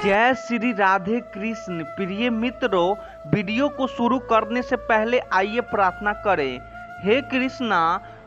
जय श्री राधे कृष्ण। प्रिय मित्रों, वीडियो को शुरू करने से पहले आइए प्रार्थना करें। हे कृष्णा,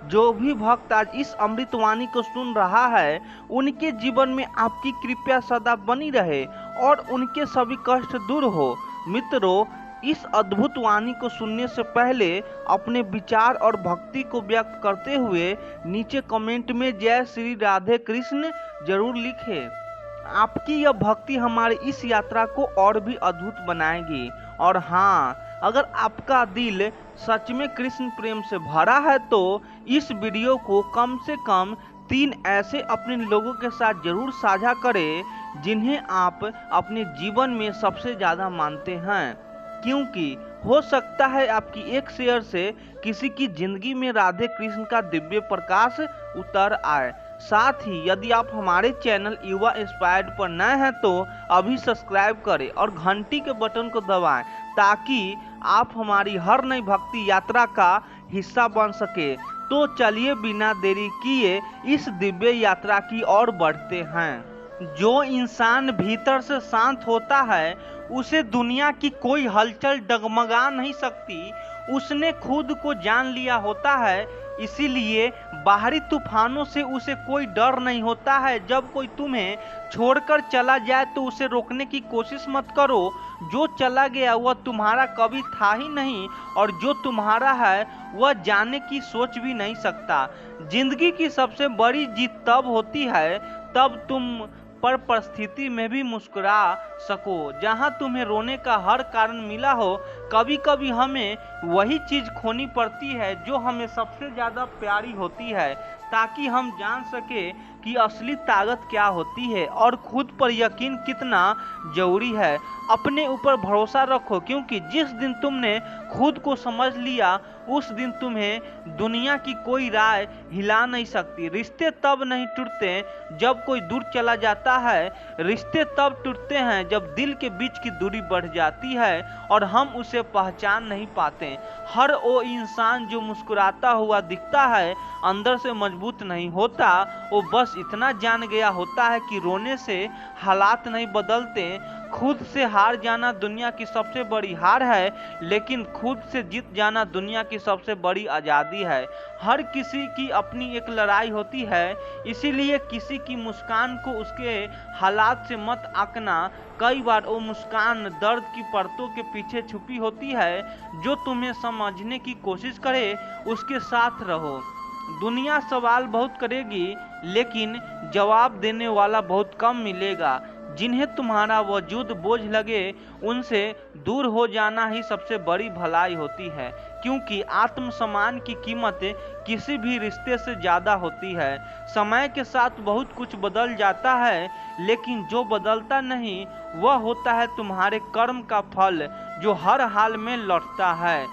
जो भी भक्त आज इस अमृतवाणी को सुन रहा है, उनके जीवन में आपकी कृपा सदा बनी रहे और उनके सभी कष्ट दूर हो। मित्रों, इस अद्भुत वाणी को सुनने से पहले अपने विचार और भक्ति को व्यक्त करते हुए नीचे कमेंट में जय श्री राधे कृष्ण जरूर लिखें। आपकी यह भक्ति हमारी इस यात्रा को और भी अद्भुत बनाएगी। और हाँ, अगर आपका दिल सच में कृष्ण प्रेम से भरा है तो इस वीडियो को कम से कम 3 ऐसे अपने लोगों के साथ जरूर साझा करें जिन्हें आप अपने जीवन में सबसे ज़्यादा मानते हैं, क्योंकि हो सकता है आपकी एक शेयर से किसी की जिंदगी में राधे कृष्ण का दिव्य प्रकाश उतर आए। साथ ही यदि आप हमारे चैनल युवा इंस्पायर्ड पर नए हैं तो अभी सब्सक्राइब करें और घंटी के बटन को दबाएं ताकि आप हमारी हर नई भक्ति यात्रा का हिस्सा बन सके। तो चलिए बिना देरी किए इस दिव्य यात्रा की ओर बढ़ते हैं। जो इंसान भीतर से शांत होता है उसे दुनिया की कोई हलचल डगमगा नहीं सकती। उसने खुद को जान लिया होता है, इसीलिए बाहरी तूफानों से उसे कोई डर नहीं होता है। जब कोई तुम्हें छोड़कर चला जाए तो उसे रोकने की कोशिश मत करो। जो चला गया वह तुम्हारा कभी था ही नहीं और जो तुम्हारा है वह जाने की सोच भी नहीं सकता। जिंदगी की सबसे बड़ी जीत तब होती है तब तुम पर परिस्थिति में भी मुस्कुरा सको जहां तुम्हें रोने का हर कारण मिला हो। कभी कभी हमें वही चीज खोनी पड़ती है जो हमें सबसे ज्यादा प्यारी होती है, ताकि हम जान सके कि असली ताकत क्या होती है और खुद पर यकीन कितना जरूरी है। अपने ऊपर भरोसा रखो, क्योंकि जिस दिन तुमने खुद को समझ लिया उस दिन तुम्हें दुनिया की कोई राय हिला नहीं सकती। रिश्ते तब नहीं टूटते जब कोई दूर चला जाता है, रिश्ते तब टूटते हैं जब दिल के बीच की दूरी बढ़ जाती है और हम उसे पहचान नहीं पाते। हर वो इंसान जो मुस्कुराता हुआ दिखता है अंदर से मजबूत नहीं होता, वो बस इतना जान गया होता है कि रोने से हालात नहीं बदलते। खुद से हार जाना दुनिया की सबसे बड़ी हार है, लेकिन खुद से जीत जाना दुनिया की सबसे बड़ी आज़ादी है। हर किसी की अपनी एक लड़ाई होती है, इसीलिए किसी की मुस्कान को उसके हालात से मत आंकना। कई बार वो मुस्कान दर्द की परतों के पीछे छुपी होती है। जो तुम्हें समझने की कोशिश करे उसके साथ रहो। दुनिया सवाल बहुत करेगी लेकिन जवाब देने वाला बहुत कम मिलेगा। जिन्हें तुम्हारा वजूद बोझ लगे उनसे दूर हो जाना ही सबसे बड़ी भलाई होती है, क्योंकि आत्मसम्मान की कीमत किसी भी रिश्ते से ज़्यादा होती है। समय के साथ बहुत कुछ बदल जाता है, लेकिन जो बदलता नहीं वह होता है तुम्हारे कर्म का फल जो हर हाल में लौटता है।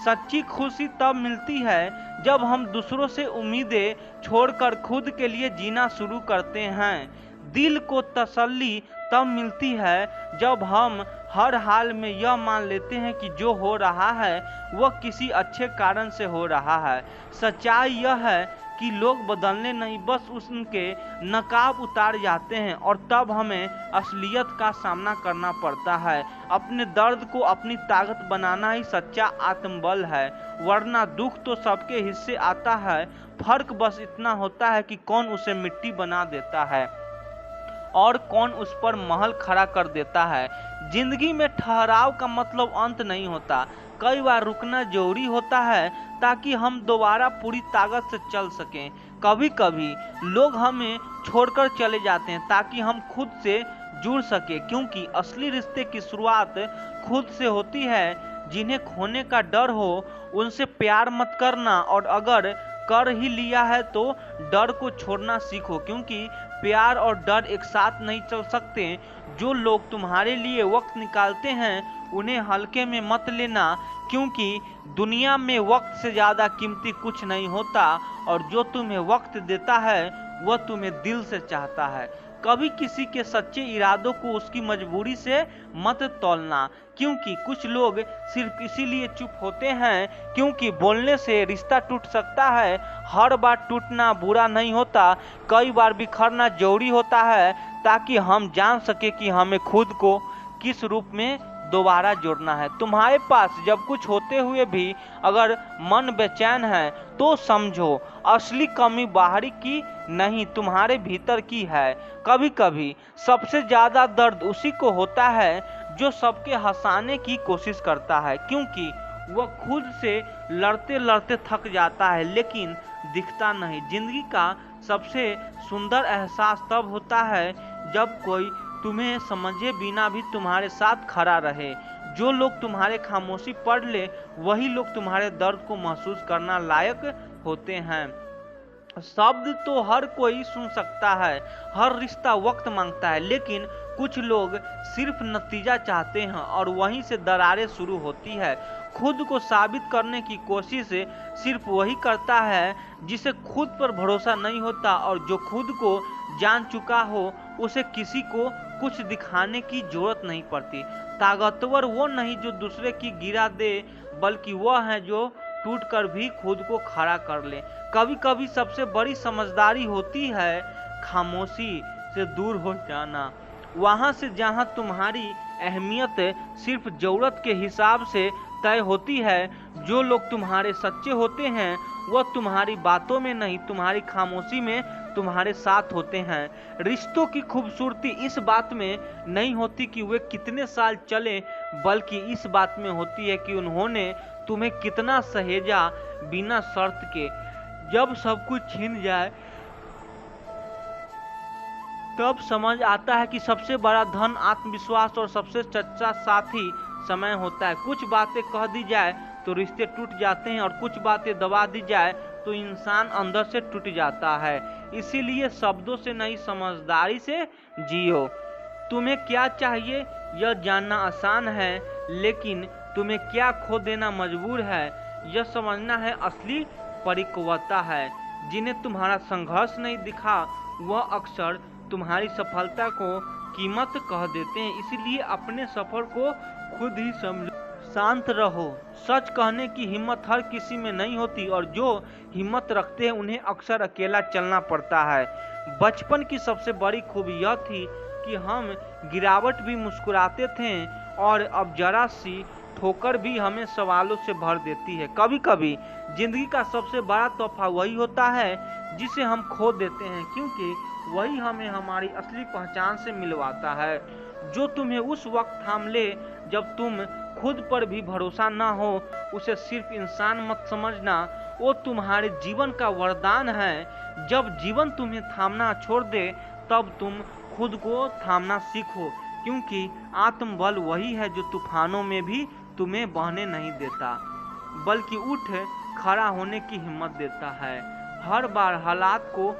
सच्ची खुशी तब मिलती है जब हम दूसरों से उम्मीदें छोड़कर खुद के लिए जीना शुरू करते हैं। दिल को तसल्ली तब मिलती है जब हम हर हाल में यह मान लेते हैं कि जो हो रहा है वह किसी अच्छे कारण से हो रहा है। सच्चाई यह है कि लोग बदलने नहीं, बस उनके नकाब उतार जाते हैं और तब हमें असलियत का सामना करना पड़ता है। अपने दर्द को अपनी ताकत बनाना ही सच्चा आत्मबल है, वरना दुख तो सबके हिस्से आता है। फर्क बस इतना होता है कि कौन उसे मिट्टी बना देता है और कौन उस पर महल खड़ा कर देता है। जिंदगी में ठहराव का मतलब अंत नहीं होता, कई बार रुकना जरूरी होता है ताकि हम दोबारा पूरी ताकत से चल सकें। कभी कभी लोग हमें छोड़कर चले जाते हैं ताकि हम खुद से जुड़ सके, क्योंकि असली रिश्ते की शुरुआत खुद से होती है। जिन्हें खोने का डर हो उनसे प्यार मत करना, और अगर कर ही लिया है तो डर को छोड़ना सीखो, क्योंकि प्यार और डर एक साथ नहीं चल सकते। जो लोग तुम्हारे लिए वक्त निकालते हैं उन्हें हल्के में मत लेना, क्योंकि दुनिया में वक्त से ज़्यादा कीमती कुछ नहीं होता और जो तुम्हें वक्त देता है वह तुम्हें दिल से चाहता है। कभी किसी के सच्चे इरादों को उसकी मजबूरी से मत तौलना, क्योंकि कुछ लोग सिर्फ इसीलिए चुप होते हैं क्योंकि बोलने से रिश्ता टूट सकता है। हर बार टूटना बुरा नहीं होता, कई बार बिखरना जरूरी होता है ताकि हम जान सके कि हमें खुद को किस रूप में दोबारा जोड़ना है। तुम्हारे पास जब कुछ होते हुए भी अगर मन बेचैन है तो समझो असली कमी बाहरी की नहीं, तुम्हारे भीतर की है। कभी कभी सबसे ज्यादा दर्द उसी को होता है जो सबके हंसाने की कोशिश करता है, क्योंकि वह खुद से लड़ते लड़ते थक जाता है लेकिन दिखता नहीं। जिंदगी का सबसे सुंदर एहसास तब होता है जब कोई तुम्हें समझे बिना भी तुम्हारे साथ खड़ा रहे। जो लोग तुम्हारे खामोशी पढ़ ले वही लोग तुम्हारे दर्द को महसूस करना लायक होते हैं। शब्द तो हर कोई सुन सकता है, हर रिश्ता वक्त मांगता है, लेकिन कुछ लोग सिर्फ नतीजा चाहते हैं और वहीं से दरारें शुरू होती है। खुद को साबित करने की कोशिश सिर्फ वही करता है जिसे खुद पर भरोसा नहीं होता, और जो खुद को जान चुका हो उसे किसी को कुछ दिखाने की जरूरत नहीं पड़ती। ताकतवर वो नहीं जो दूसरे की गिरा दे, बल्कि वह है जो टूटकर भी खुद को खड़ा कर ले। कभी कभी सबसे बड़ी समझदारी होती है खामोशी से दूर हो जाना, वहां से जहां तुम्हारी अहमियत सिर्फ जरूरत के हिसाब से तय होती है। जो लोग तुम्हारे सच्चे होते हैं वह तुम्हारी बातों में नहीं, तुम्हारी खामोशी में तुम्हारे साथ होते हैं। रिश्तों की खूबसूरती इस बात में नहीं होती कि वे कितने साल चले, बल्कि इस बात में होती है कि उन्होंने तुम्हें कितना सहेजा बिना शर्त के। जब सब कुछ छिन जाए तब समझ आता है कि सबसे बड़ा धन आत्मविश्वास और सबसे सच्चा साथी समय होता है। कुछ बातें कह दी जाए तो रिश्ते टूट जाते हैं, और कुछ बातें दबा दी जाए तो इंसान अंदर से टूट जाता है। इसीलिए शब्दों से नहीं, समझदारी से जियो। तुम्हें क्या चाहिए यह जानना आसान है, लेकिन तुम्हें क्या खो देना मजबूर है यह समझना है असली परिपक्वता है। जिन्हें तुम्हारा संघर्ष नहीं दिखा वह अक्सर तुम्हारी सफलता को कीमत कह देते हैं। इसलिए अपने सफर को खुद ही समझो। शांत रहो। सच कहने की हिम्मत हर किसी में नहीं होती, और जो हिम्मत रखते हैं उन्हें अक्सर अकेला चलना पड़ता है। बचपन की सबसे बड़ी खूबी यह थी कि हम गिरावट भी मुस्कुराते थे, और अब जरा सी ठोकर भी हमें सवालों से भर देती है। कभी कभी जिंदगी का सबसे बड़ा तोहफा वही होता है जिसे हम खो देते हैं, क्योंकि वही हमें हमारी असली पहचान से मिलवाता है। जो तुम्हें उस वक्त थाम ले जब तुम खुद पर भी भरोसा ना हो, उसे सिर्फ इंसान मत समझना, वो तुम्हारे जीवन का वरदान है। जब जीवन तुम्हें थामना छोड़ दे तब तुम खुद को थामना सीखो, क्योंकि आत्मबल वही है जो तूफानों में भी तुम्हें बहने नहीं देता, बल्कि उठ खड़ा होने की हिम्मत देता है। हर बार हालात को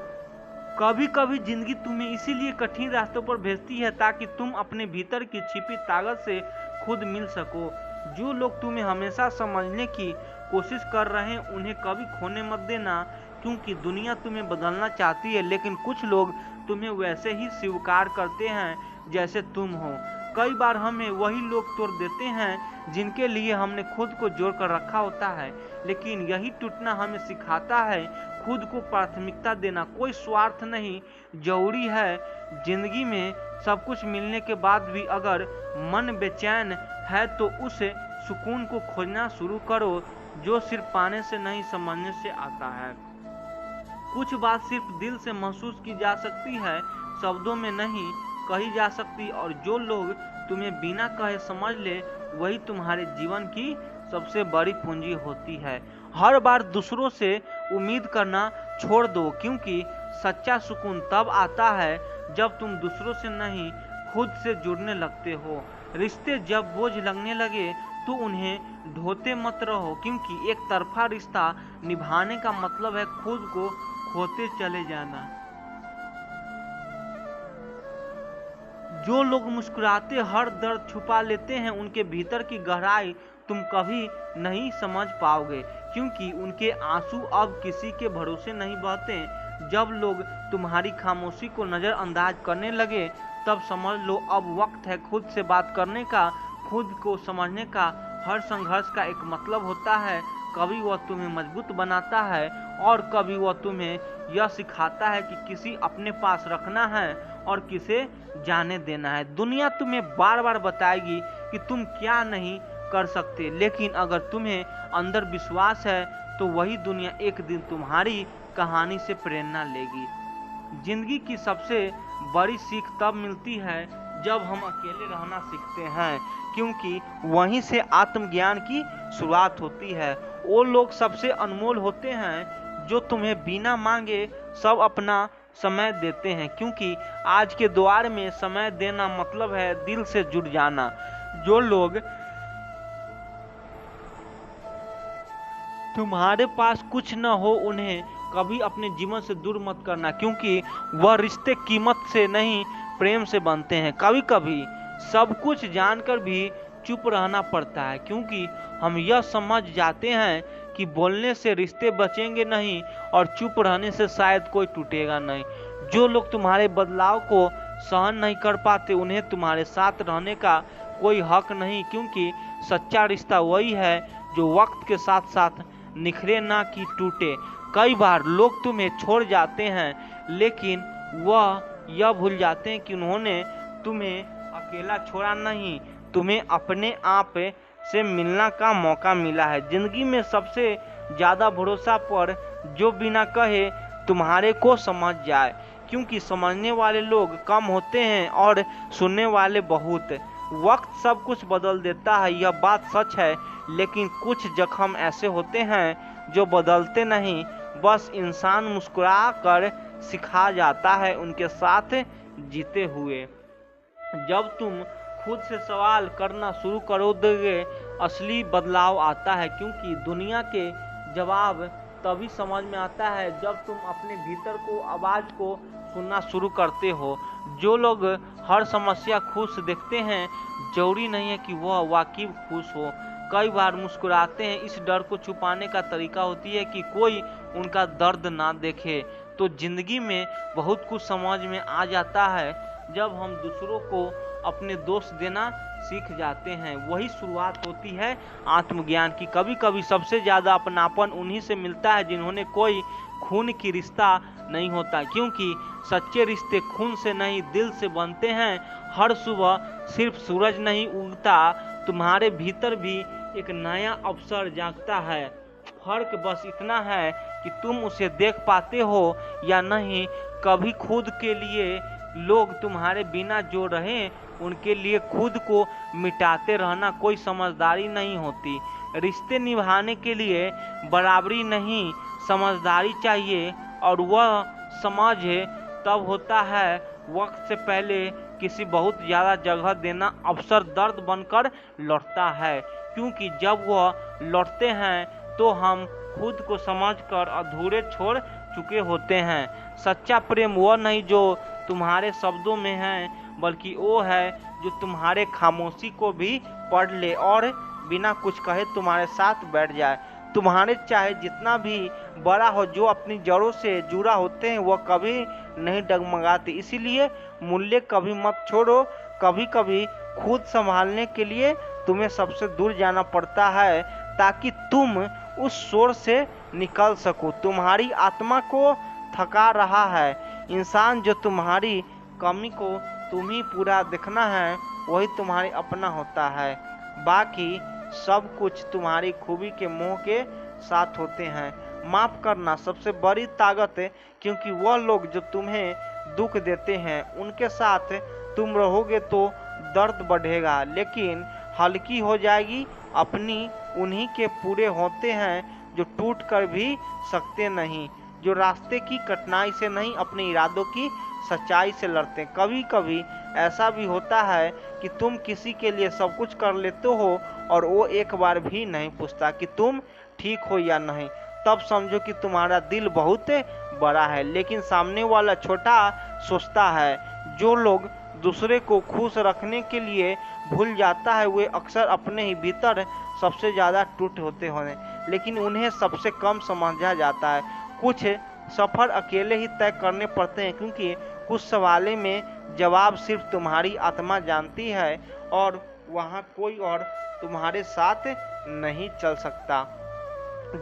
कभी कभी जिंदगी तुम्हें इसीलिए कठिन रास्तों पर भेजती है ताकि तुम अपने भीतर की छिपी ताकत से खुद मिल सको। जो लोग तुम्हें हमेशा समझने की कोशिश कर रहे हैं उन्हें कभी खोने मत देना, क्योंकि दुनिया तुम्हें बदलना चाहती है, लेकिन कुछ लोग तुम्हें वैसे ही स्वीकार करते हैं जैसे तुम हो। कई बार हमें वही लोग तोड़ देते हैं जिनके लिए हमने खुद को जोड़ कर रखा होता है, लेकिन यही टूटना हमें सिखाता है खुद को प्राथमिकता देना। कोई स्वार्थ नहीं जरूरी है। जिंदगी में सब कुछ मिलने के बाद भी अगर मन बेचैन है तो उस सुकून को खोजना शुरू करो जो सिर्फ पाने से नहीं, समझने से आता है। कुछ बात सिर्फ दिल से महसूस की जा सकती है, शब्दों में नहीं कही जा सकती, और जो लोग तुम्हें बिना कहे समझ ले वही तुम्हारे जीवन की सबसे बड़ी पूंजी होती है। हर बार दूसरों से उम्मीद करना छोड़ दो, क्योंकि सच्चा सुकून तब आता है जब तुम दूसरों से नहीं खुद से जुड़ने लगते हो। रिश्ते जब बोझ लगने लगे तो उन्हें ढोते मत रहो, क्योंकि एक तरफा रिश्ता निभाने का मतलब है खुद को खोते चले जाना। जो लोग मुस्कुराते हर दर्द छुपा लेते हैं उनके भीतर की गहराई तुम कभी नहीं समझ पाओगे, क्योंकि उनके आंसू अब किसी के भरोसे नहीं बहते। जब लोग तुम्हारी खामोशी को नज़रअंदाज करने लगे तब समझ लो अब वक्त है खुद से बात करने का। खुद को समझने का। हर संघर्ष का एक मतलब होता है। कभी वह तुम्हें मजबूत बनाता है और कभी वह तुम्हें यह सिखाता है कि किसी अपने पास रखना है और किसे जाने देना है। दुनिया तुम्हें बार बार बताएगी कि तुम क्या नहीं कर सकते, लेकिन अगर तुम्हें अंदर विश्वास है तो वही दुनिया एक दिन तुम्हारी कहानी से प्रेरणा लेगी। जिंदगी की सबसे बड़ी सीख तब मिलती है जब हम अकेले रहना सीखते हैं, क्योंकि वहीं से आत्मज्ञान की शुरुआत होती है। वो लोग सबसे अनमोल होते हैं जो तुम्हें बिना मांगे सब अपना समय देते हैं, क्योंकि आज के दौर में समय देना मतलब है दिल से जुड़ जाना। जो लोग तुम्हारे पास कुछ न हो उन्हें कभी अपने जीवन से दूर मत करना, क्योंकि वह रिश्ते कीमत से नहीं प्रेम से बनते हैं। कभी कभी सब कुछ जानकर भी चुप रहना पड़ता है, क्योंकि हम यह समझ जाते हैं कि बोलने से रिश्ते बचेंगे नहीं और चुप रहने से शायद कोई टूटेगा नहीं। जो लोग तुम्हारे बदलाव को सहन नहीं कर पाते उन्हें तुम्हारे साथ रहने का कोई हक नहीं, क्योंकि सच्चा रिश्ता वही है जो वक्त के साथ साथ निखरे ना कि टूटे। कई बार लोग तुम्हें छोड़ जाते हैं लेकिन वह यह भूल जाते हैं कि उन्होंने तुम्हें अकेला छोड़ा नहीं, तुम्हें अपने आप से मिलना का मौका मिला है। जिंदगी में सबसे ज़्यादा भरोसा पर जो बिना कहे तुम्हारे को समझ जाए, क्योंकि समझने वाले लोग कम होते हैं और सुनने वाले बहुत। वक्त सब कुछ बदल देता है, यह बात सच है, लेकिन कुछ जख्म ऐसे होते हैं जो बदलते नहीं, बस इंसान मुस्कुरा कर सिखा जाता है उनके साथ जीते हुए। जब तुम खुद से सवाल करना शुरू करोगे असली बदलाव आता है, क्योंकि दुनिया के जवाब तभी समझ में आता है जब तुम अपने भीतर को आवाज़ को सुनना शुरू करते हो। जो लोग हर समस्या खुश देखते हैं जरूरी नहीं है कि वह वाकई खुश हो। कई बार मुस्कुराते हैं इस डर को छुपाने का तरीका होती है कि कोई उनका दर्द ना देखे। तो जिंदगी में बहुत कुछ समझ में आ जाता है जब हम दूसरों को अपने दोष देना सीख जाते हैं। वही शुरुआत होती है आत्मज्ञान की। कभी कभी सबसे ज़्यादा अपनापन उन्हीं से मिलता है जिन्होंने कोई खून की रिश्ता नहीं होता, क्योंकि सच्चे रिश्ते खून से नहीं दिल से बनते हैं। हर सुबह सिर्फ सूरज नहीं उगता, तुम्हारे भीतर भी एक नया अवसर जागता है। फर्क बस इतना है कि तुम उसे देख पाते हो या नहीं। कभी खुद के लिए लोग तुम्हारे बिना जो रहें उनके लिए खुद को मिटाते रहना कोई समझदारी नहीं होती। रिश्ते निभाने के लिए बराबरी नहीं समझदारी चाहिए, और वह समझ तब होता है वक्त से पहले किसी बहुत ज़्यादा जगह देना अवसर दर्द बनकर लौटता है, क्योंकि जब वह लौटते हैं तो हम खुद को समझकर अधूरे छोड़ चुके होते हैं। सच्चा प्रेम वह नहीं जो तुम्हारे शब्दों में है, बल्कि वो है जो तुम्हारे खामोशी को भी पढ़ ले और बिना कुछ कहे तुम्हारे साथ बैठ जाए। तुम्हारे चाहे जितना भी बड़ा हो, जो अपनी जड़ों से जुड़ा होते हैं वह कभी नहीं डगमगाते। इसीलिए मूल्य कभी मत छोड़ो। कभी कभी खुद संभालने के लिए तुम्हें सबसे दूर जाना पड़ता है ताकि तुम उस शोर से निकल सको। तुम्हारी आत्मा को थका रहा है इंसान जो तुम्हारी कमी को तुम ही पूरा देखना है वही तुम्हारी अपना होता है। बाकी सब कुछ तुम्हारी खूबी के मोह के साथ होते हैं। माफ़ करना सबसे बड़ी ताकत है, क्योंकि वह लोग जो तुम्हें दुख देते हैं उनके साथ तुम रहोगे तो दर्द बढ़ेगा लेकिन हल्की हो जाएगी। अपनी उन्हीं के पूरे होते हैं जो टूट कर भी सकते नहीं, जो रास्ते की कठिनाई से नहीं अपने इरादों की सच्चाई से लड़ते हैं। कभी कभी ऐसा भी होता है कि तुम किसी के लिए सब कुछ कर लेते हो और वो एक बार भी नहीं पूछता कि तुम ठीक हो या नहीं। तब समझो कि तुम्हारा दिल बहुत बड़ा है लेकिन सामने वाला छोटा सोचता है। जो लोग दूसरे को खुश रखने के लिए भूल जाता है वे अक्सर अपने ही भीतर सबसे ज़्यादा टूट होते हैं, लेकिन उन्हें सबसे कम समझा जाता है। कुछ सफ़र अकेले ही तय करने पड़ते हैं, क्योंकि कुछ सवालों में जवाब सिर्फ तुम्हारी आत्मा जानती है और वहाँ कोई और तुम्हारे साथ नहीं चल सकता।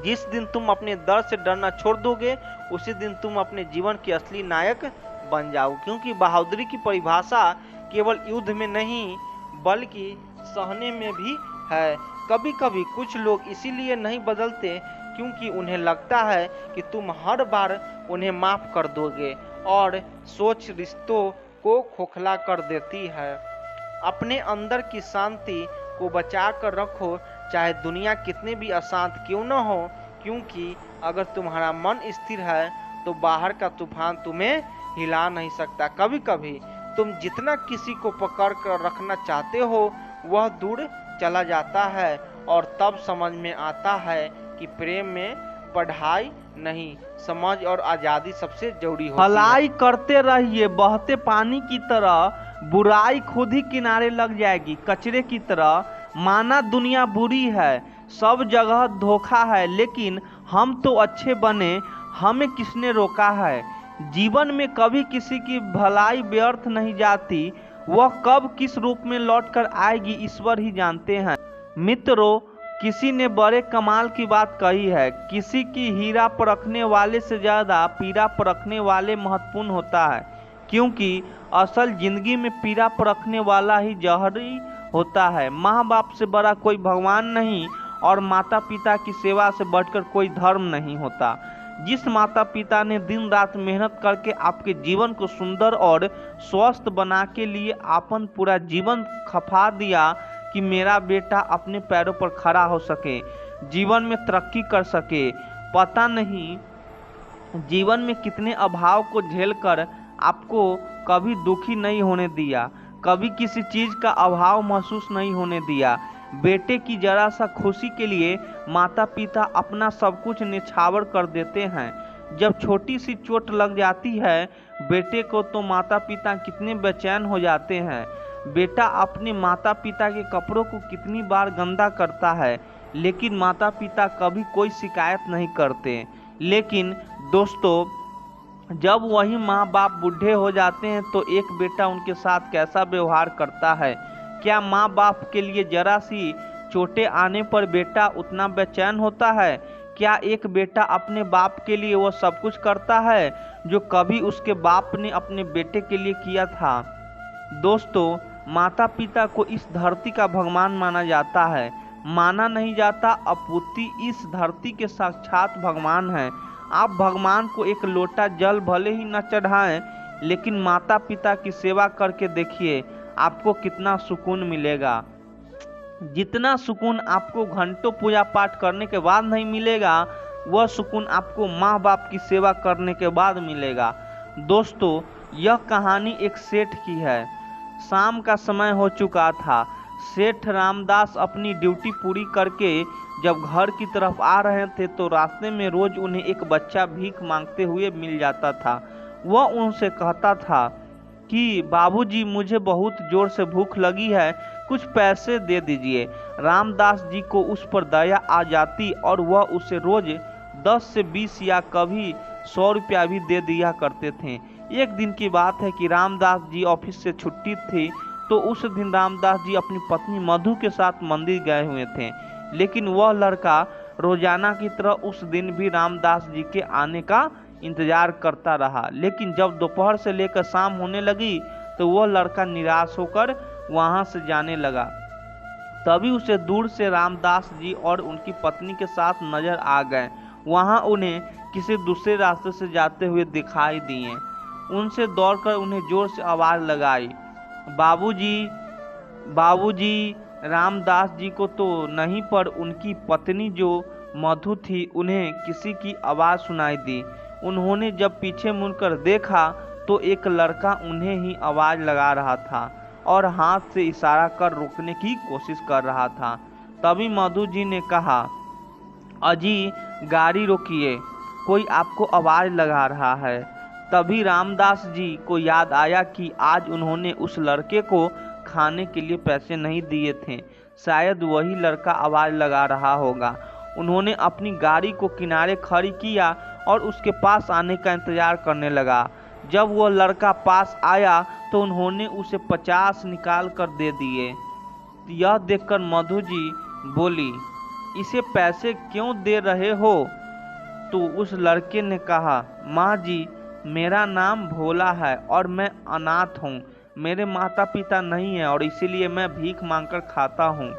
जिस दिन तुम अपने डर से डरना छोड़ दोगे, उसी दिन तुम अपने जीवन के असली नायक बन जाओ, क्योंकि बहादुरी की परिभाषा केवल युद्ध में नहीं बल्कि सहने में भी है। कभी कभी कुछ लोग इसीलिए नहीं बदलते क्योंकि उन्हें लगता है कि तुम हर बार उन्हें माफ कर दोगे, और सोच रिश्तों को खोखला कर देती है। अपने अंदर की शांति को बचा कर रखो, चाहे दुनिया कितनी भी अशांत क्यों न हो, क्योंकि अगर तुम्हारा मन स्थिर है तो बाहर का तूफान तुम्हें हिला नहीं सकता। कभी कभी तुम जितना किसी को पकड़ कर रखना चाहते हो वह दूर चला जाता है, और तब समझ में आता है कि प्रेम में पढ़ाई नहीं, समझ और आज़ादी सबसे जरूरी होती है। भलाई करते रहिए बहते पानी की तरह, बुराई खुद ही किनारे लग जाएगी कचरे की तरह। माना दुनिया बुरी है, सब जगह धोखा है, लेकिन हम तो अच्छे बने, हमें किसने रोका है। जीवन में कभी किसी की भलाई व्यर्थ नहीं जाती, वह कब किस रूप में लौट कर आएगी ईश्वर ही जानते हैं। मित्रों, किसी ने बड़े कमाल की बात कही है, किसी की हीरा परखने वाले से ज़्यादा पीरा परखने वाले महत्वपूर्ण होता है, क्योंकि असल जिंदगी में पीरा परखने वाला ही जहरी होता है। माँ बाप से बड़ा कोई भगवान नहीं, और माता पिता की सेवा से बढ़कर कोई धर्म नहीं होता। जिस माता पिता ने दिन रात मेहनत करके आपके जीवन को सुंदर और स्वस्थ बना के लिए अपन पूरा जीवन खपा दिया कि मेरा बेटा अपने पैरों पर खड़ा हो सके, जीवन में तरक्की कर सके, पता नहीं जीवन में कितने अभाव को झेलकर आपको कभी दुखी नहीं होने दिया, कभी किसी चीज़ का अभाव महसूस नहीं होने दिया। बेटे की जरा सा खुशी के लिए माता पिता अपना सब कुछ निछावर कर देते हैं। जब छोटी सी चोट लग जाती है बेटे को तो माता पिता कितने बेचैन हो जाते हैं। बेटा अपने माता पिता के कपड़ों को कितनी बार गंदा करता है, लेकिन माता पिता कभी कोई शिकायत नहीं करते। लेकिन दोस्तों, जब वही माँ बाप बूढ़े हो जाते हैं तो एक बेटा उनके साथ कैसा व्यवहार करता है। क्या माँ बाप के लिए जरा सी चोटें आने पर बेटा उतना बेचैन होता है? क्या एक बेटा अपने बाप के लिए वो सब कुछ करता है जो कभी उसके बाप ने अपने बेटे के लिए किया था? दोस्तों, माता पिता को इस धरती का भगवान माना जाता है, माना नहीं जाता, अपूर्ति इस धरती के साक्षात भगवान हैं। आप भगवान को एक लोटा जल भले ही न चढ़ाएं, लेकिन माता पिता की सेवा करके देखिए आपको कितना सुकून मिलेगा। जितना सुकून आपको घंटों पूजा पाठ करने के बाद नहीं मिलेगा, वह सुकून आपको माँ बाप की सेवा करने के बाद मिलेगा। दोस्तों, यह कहानी एक सेठ की है। शाम का समय हो चुका था। सेठ रामदास अपनी ड्यूटी पूरी करके जब घर की तरफ आ रहे थे तो रास्ते में रोज उन्हें एक बच्चा भीख मांगते हुए मिल जाता था। वह उनसे कहता था कि बाबूजी, मुझे बहुत जोर से भूख लगी है, कुछ पैसे दे दीजिए। रामदास जी को उस पर दया आ जाती और वह उसे रोज 10 से 20 या कभी 100 रुपया भी दे दिया करते थे। एक दिन की बात है कि रामदास जी ऑफिस से छुट्टी थी, तो उस दिन रामदास जी अपनी पत्नी मधु के साथ मंदिर गए हुए थे, लेकिन वह लड़का रोजाना की तरह उस दिन भी रामदास जी के आने का इंतजार करता रहा। लेकिन जब दोपहर से लेकर शाम होने लगी तो वह लड़का निराश होकर वहां से जाने लगा। तभी उसे दूर से रामदास जी और उनकी पत्नी के साथ नजर आ गए। वहां उन्हें किसी दूसरे रास्ते से जाते हुए दिखाई दिए। उनसे दौड़कर उन्हें जोर से आवाज लगाई, बाबूजी, बाबूजी। रामदास जी को तो नहीं, पर उनकी पत्नी जो मधु थी उन्हें किसी की आवाज सुनाई दी। उन्होंने जब पीछे मुड़कर देखा तो एक लड़का उन्हें ही आवाज लगा रहा था और हाथ से इशारा कर रोकने की कोशिश कर रहा था। तभी मधु जी ने कहा, अजी, गाड़ी रोकिए, कोई आपको आवाज लगा रहा है। तभी रामदास जी को याद आया कि आज उन्होंने उस लड़के को खाने के लिए पैसे नहीं दिए थे, शायद वही लड़का आवाज लगा रहा होगा। उन्होंने अपनी गाड़ी को किनारे खड़ी किया और उसके पास आने का इंतजार करने लगा। जब वह लड़का पास आया तो उन्होंने उसे 50 निकाल कर दे दिए। यह देखकर मधु जी बोली, इसे पैसे क्यों दे रहे हो? तो उस लड़के ने कहा, माँ जी, मेरा नाम भोला है और मैं अनाथ हूँ। मेरे माता पिता नहीं है और इसीलिए मैं भीख मांगकर खाता हूँ।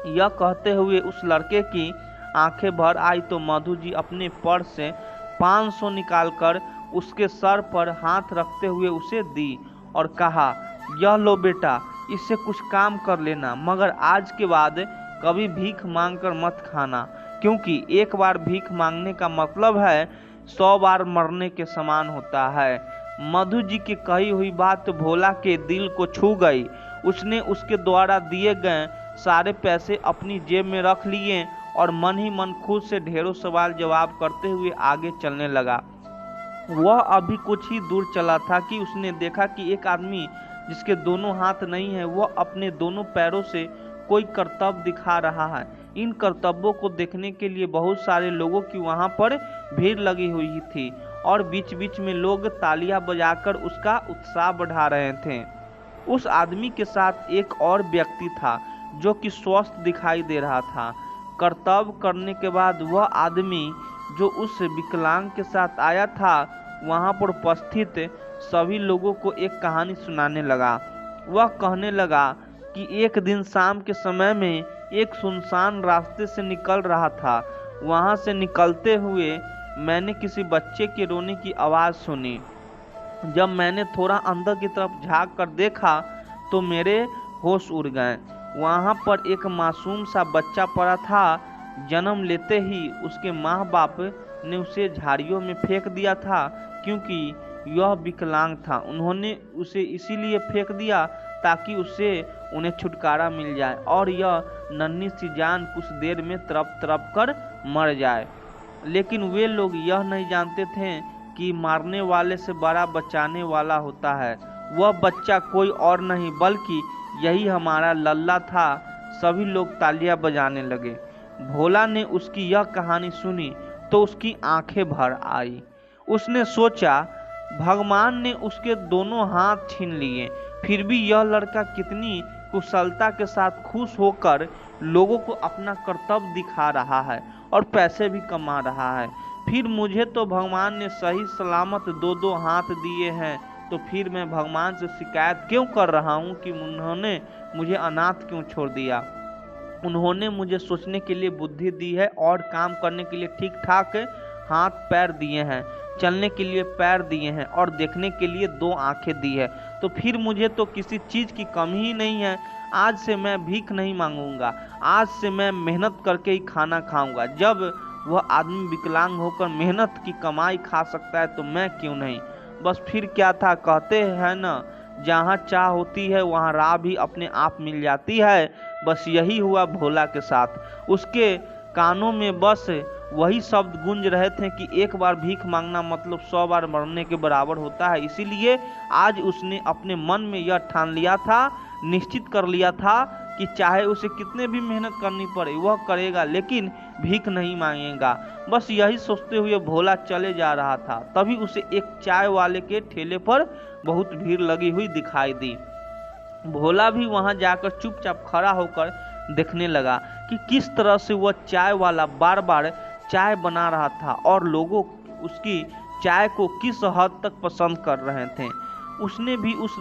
यह कहते हुए उस लड़के की आंखें भर आई तो मधु जी अपने पर्स से 500 निकालकर उसके सर पर हाथ रखते हुए उसे दी और कहा, यह लो बेटा, इससे कुछ काम कर लेना, मगर आज के बाद कभी भीख मांगकर मत खाना, क्योंकि एक बार भीख मांगने का मतलब है 100 बार मरने के समान होता है। मधु जी की कही हुई बात भोला के दिल को छू गई। उसने उसके द्वारा दिए गए सारे पैसे अपनी जेब में रख लिए और मन ही मन खुद से ढेरों सवाल जवाब करते हुए आगे चलने लगा। वह अभी कुछ ही दूर चला था कि उसने देखा कि एक आदमी जिसके दोनों हाथ नहीं है, वह अपने दोनों पैरों से कोई करतब दिखा रहा है। इन करतबों को देखने के लिए बहुत सारे लोगों की वहां पर भीड़ लगी हुई थी और बीच बीच में लोग तालियां बजाकर उसका उत्साह बढ़ा रहे थे। उस आदमी के साथ एक और व्यक्ति था जो कि स्वस्थ दिखाई दे रहा था। करतब करने के बाद वह आदमी जो उस विकलांग के साथ आया था, वहां पर उपस्थित सभी लोगों को एक कहानी सुनाने लगा। वह कहने लगा कि एक दिन शाम के समय में एक सुनसान रास्ते से निकल रहा था। वहां से निकलते हुए मैंने किसी बच्चे के रोने की आवाज़ सुनी। जब मैंने थोड़ा अंदर की तरफ झांक कर देखा तो मेरे होश उड़ गए। वहां पर एक मासूम सा बच्चा पड़ा था। जन्म लेते ही उसके माँ बाप ने उसे झाड़ियों में फेंक दिया था, क्योंकि यह विकलांग था। उन्होंने उसे इसीलिए फेंक दिया ताकि उससे उन्हें छुटकारा मिल जाए और यह नन्ही सी जान कुछ देर में तड़प तड़प कर मर जाए। लेकिन वे लोग यह नहीं जानते थे कि मारने वाले से बड़ा बचाने वाला होता है। वह बच्चा कोई और नहीं बल्कि यही हमारा लल्ला था। सभी लोग तालियां बजाने लगे। भोला ने उसकी यह कहानी सुनी तो उसकी आंखें भर आई। उसने सोचा, भगवान ने उसके दोनों हाथ छीन लिए, फिर भी यह लड़का कितनी कुशलता के साथ खुश होकर लोगों को अपना कर्तव्य दिखा रहा है और पैसे भी कमा रहा है। फिर मुझे तो भगवान ने सही सलामत दो हाथ दिए हैं, तो फिर मैं भगवान से शिकायत क्यों कर रहा हूँ कि उन्होंने मुझे अनाथ क्यों छोड़ दिया। उन्होंने मुझे सोचने के लिए बुद्धि दी है और काम करने के लिए ठीक ठाक हाथ पैर दिए हैं, चलने के लिए पैर दिए हैं और देखने के लिए 2 आंखें दी है, तो फिर मुझे तो किसी चीज़ की कमी ही नहीं है। आज से मैं भीख नहीं मांगूंगा, आज से मैं मेहनत करके ही खाना खाऊंगा। जब वह आदमी विकलांग होकर मेहनत की कमाई खा सकता है तो मैं क्यों नहीं। बस फिर क्या था, कहते हैं ना, जहाँ चाह होती है वहाँ राह भी अपने आप मिल जाती है। बस यही हुआ भोला के साथ। उसके कानों में बस वही शब्द गूंज रहे थे कि एक बार भीख मांगना मतलब 100 बार मरने के बराबर होता है। इसीलिए आज उसने अपने मन में यह ठान लिया था, निश्चित कर लिया था कि चाहे उसे कितने भी मेहनत करनी पड़े वह करेगा, लेकिन भीख नहीं मांगेगा। बस यही सोचते हुए भोला चले जा रहा था। तभी उसे एक चाय वाले के ठेले पर बहुत भीड़ लगी हुई दिखाई दी। भोला भी वहां जाकर चुपचाप खड़ा होकर देखने लगा कि किस तरह से वह चाय वाला बार बार चाय बना रहा था और लोगों उसकी चाय को किस हद तक पसंद कर रहे थे। उसने भी उस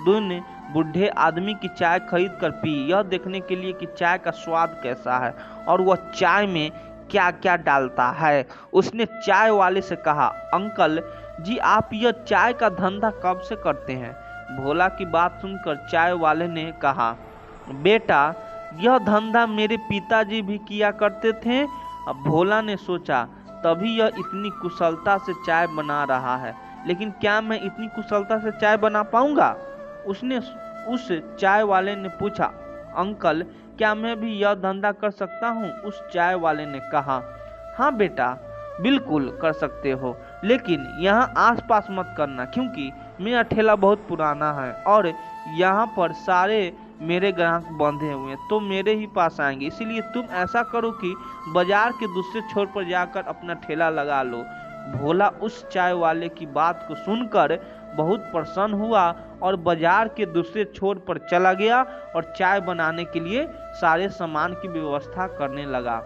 दिन बूढ़े आदमी की चाय खरीद कर पी, यह देखने के लिए कि चाय का स्वाद कैसा है और वह चाय में क्या क्या डालता है। उसने चाय वाले से कहा, अंकल जी, आप यह चाय का धंधा कब से करते हैं? भोला की बात सुनकर चाय वाले ने कहा, बेटा, यह धंधा मेरे पिताजी भी किया करते थे। अब भोला ने सोचा, तभी यह इतनी कुशलता से चाय बना रहा है, लेकिन क्या मैं इतनी कुशलता से चाय बना पाऊंगा? उसने उस चाय वाले ने पूछा, अंकल, क्या मैं भी यह धंधा कर सकता हूँ? उस चाय वाले ने कहा, हाँ बेटा, बिल्कुल कर सकते हो, लेकिन यहाँ आसपास मत करना, क्योंकि मेरा ठेला बहुत पुराना है और यहाँ पर सारे मेरे ग्राहक बंधे हुए हैं, तो मेरे ही पास आएंगे। इसीलिए तुम ऐसा करो कि बाजार के दूसरे छोर पर जाकर अपना ठेला लगा लो, भोला उस चाय वाले की बात को सुनकर बहुत प्रसन्न हुआ और बाजार के दूसरे छोर पर चला गया और चाय बनाने के लिए सारे सामान की व्यवस्था करने लगा।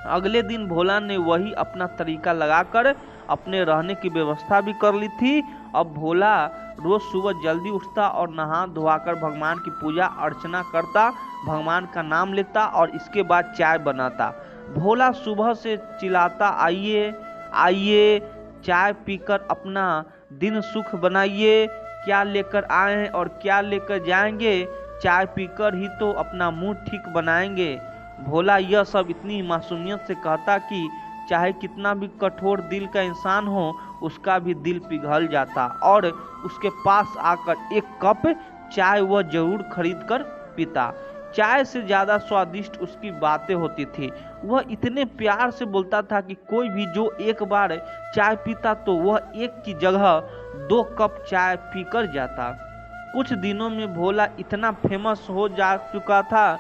अगले दिन भोला ने वही अपना तरीका लगाकर अपने रहने की व्यवस्था भी कर ली थी। अब भोला रोज सुबह जल्दी उठता और नहा धोकर भगवान की पूजा अर्चना करता, भगवान का नाम लेता और इसके बाद चाय बनाता। भोला सुबह से चिल्लाता, आइए आइए, चाय पीकर अपना दिन सुख बनाइए, क्या लेकर आए हैं और क्या लेकर जाएंगे, चाय पीकर ही तो अपना मुंह ठीक बनाएंगे। भोला यह सब इतनी मासूमियत से कहता कि चाहे कितना भी कठोर दिल का इंसान हो, उसका भी दिल पिघल जाता और उसके पास आकर एक कप चाय वह जरूर खरीद कर पीता। चाय से ज़्यादा स्वादिष्ट उसकी बातें होती थी। वह इतने प्यार से बोलता था कि कोई भी जो एक बार चाय पीता तो वह एक की जगह 2 कप चाय पीकर जाता। कुछ दिनों में भोला इतना फेमस हो जा चुका था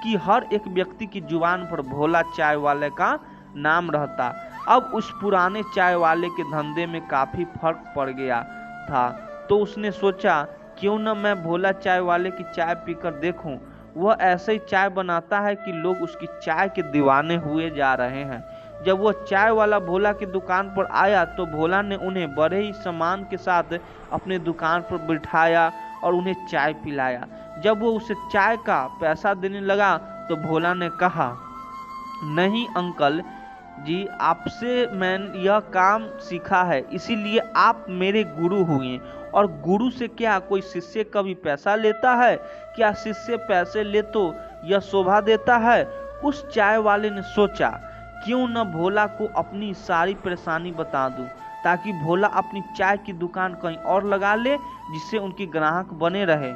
कि हर एक व्यक्ति की जुबान पर भोला चाय वाले का नाम रहता। अब उस पुराने चाय वाले के धंधे में काफ़ी फर्क पड़ गया था, तो उसने सोचा क्यों न मैं भोला चाय वाले की चाय पीकर देखूं। वह ऐसे ही चाय बनाता है कि लोग उसकी चाय के दीवाने हुए जा रहे हैं। जब वह चाय वाला भोला की दुकान पर आया तो भोला ने उन्हें बड़े ही सम्मान के साथ अपने दुकान पर बिठाया और उन्हें चाय पिलाया। जब वो उसे चाय का पैसा देने लगा तो भोला ने कहा, नहीं अंकल जी, आपसे मैंने यह काम सीखा है, इसीलिए आप मेरे गुरु हुए। और गुरु से क्या कोई शिष्य कभी पैसा लेता है? क्या शिष्य पैसे ले तो यह शोभा देता है? उस चाय वाले ने सोचा क्यों न भोला को अपनी सारी परेशानी बता दूं, ताकि भोला अपनी चाय की दुकान कहीं और लगा ले, जिससे उनकी ग्राहक बने रहे।